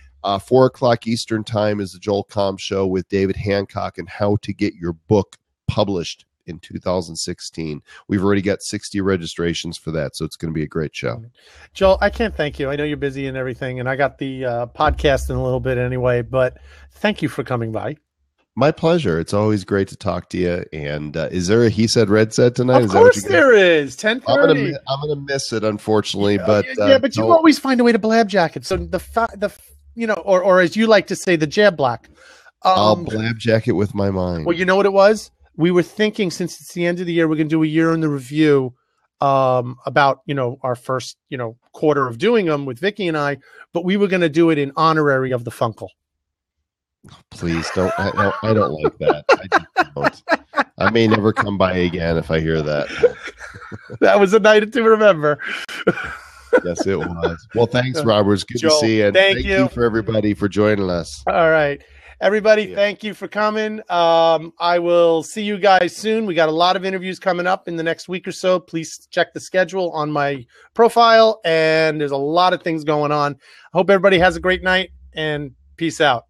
4 o'clock Eastern time is the Joel Comm Show with David Hancock and how to get your book published in 2016. We've already got 60 registrations for that, so it's going to be a great show. Joel, I can't thank you. I know you're busy and everything, and I got the podcast in a little bit anyway, but thank you for coming by. My pleasure. It's always great to talk to you. And is there a He Said, Red Said tonight? Of course there is. 10:30. I'm gonna miss it, unfortunately. But you always find a way to blab jacket. So or as you like to say, the jab black. I'll blab jacket with my mind. Well, you know what it was? We were thinking, since it's the end of the year, we're going to do a year in the review. about, our first, quarter of doing them with Vicky and I, but we were going to do it in honorary of the Funkle. Please don't. I don't like that. I just don't. I may never come by again if I hear that. That was a night to remember. Yes, it was. Well, thanks, Robert. It's good Joel, to see you. And thank you for everybody for joining us. All right. Everybody, thank you for coming. I will see you guys soon. We got a lot of interviews coming up in the next week or so. Please check the schedule on my profile, and there's a lot of things going on. I hope everybody has a great night, and peace out.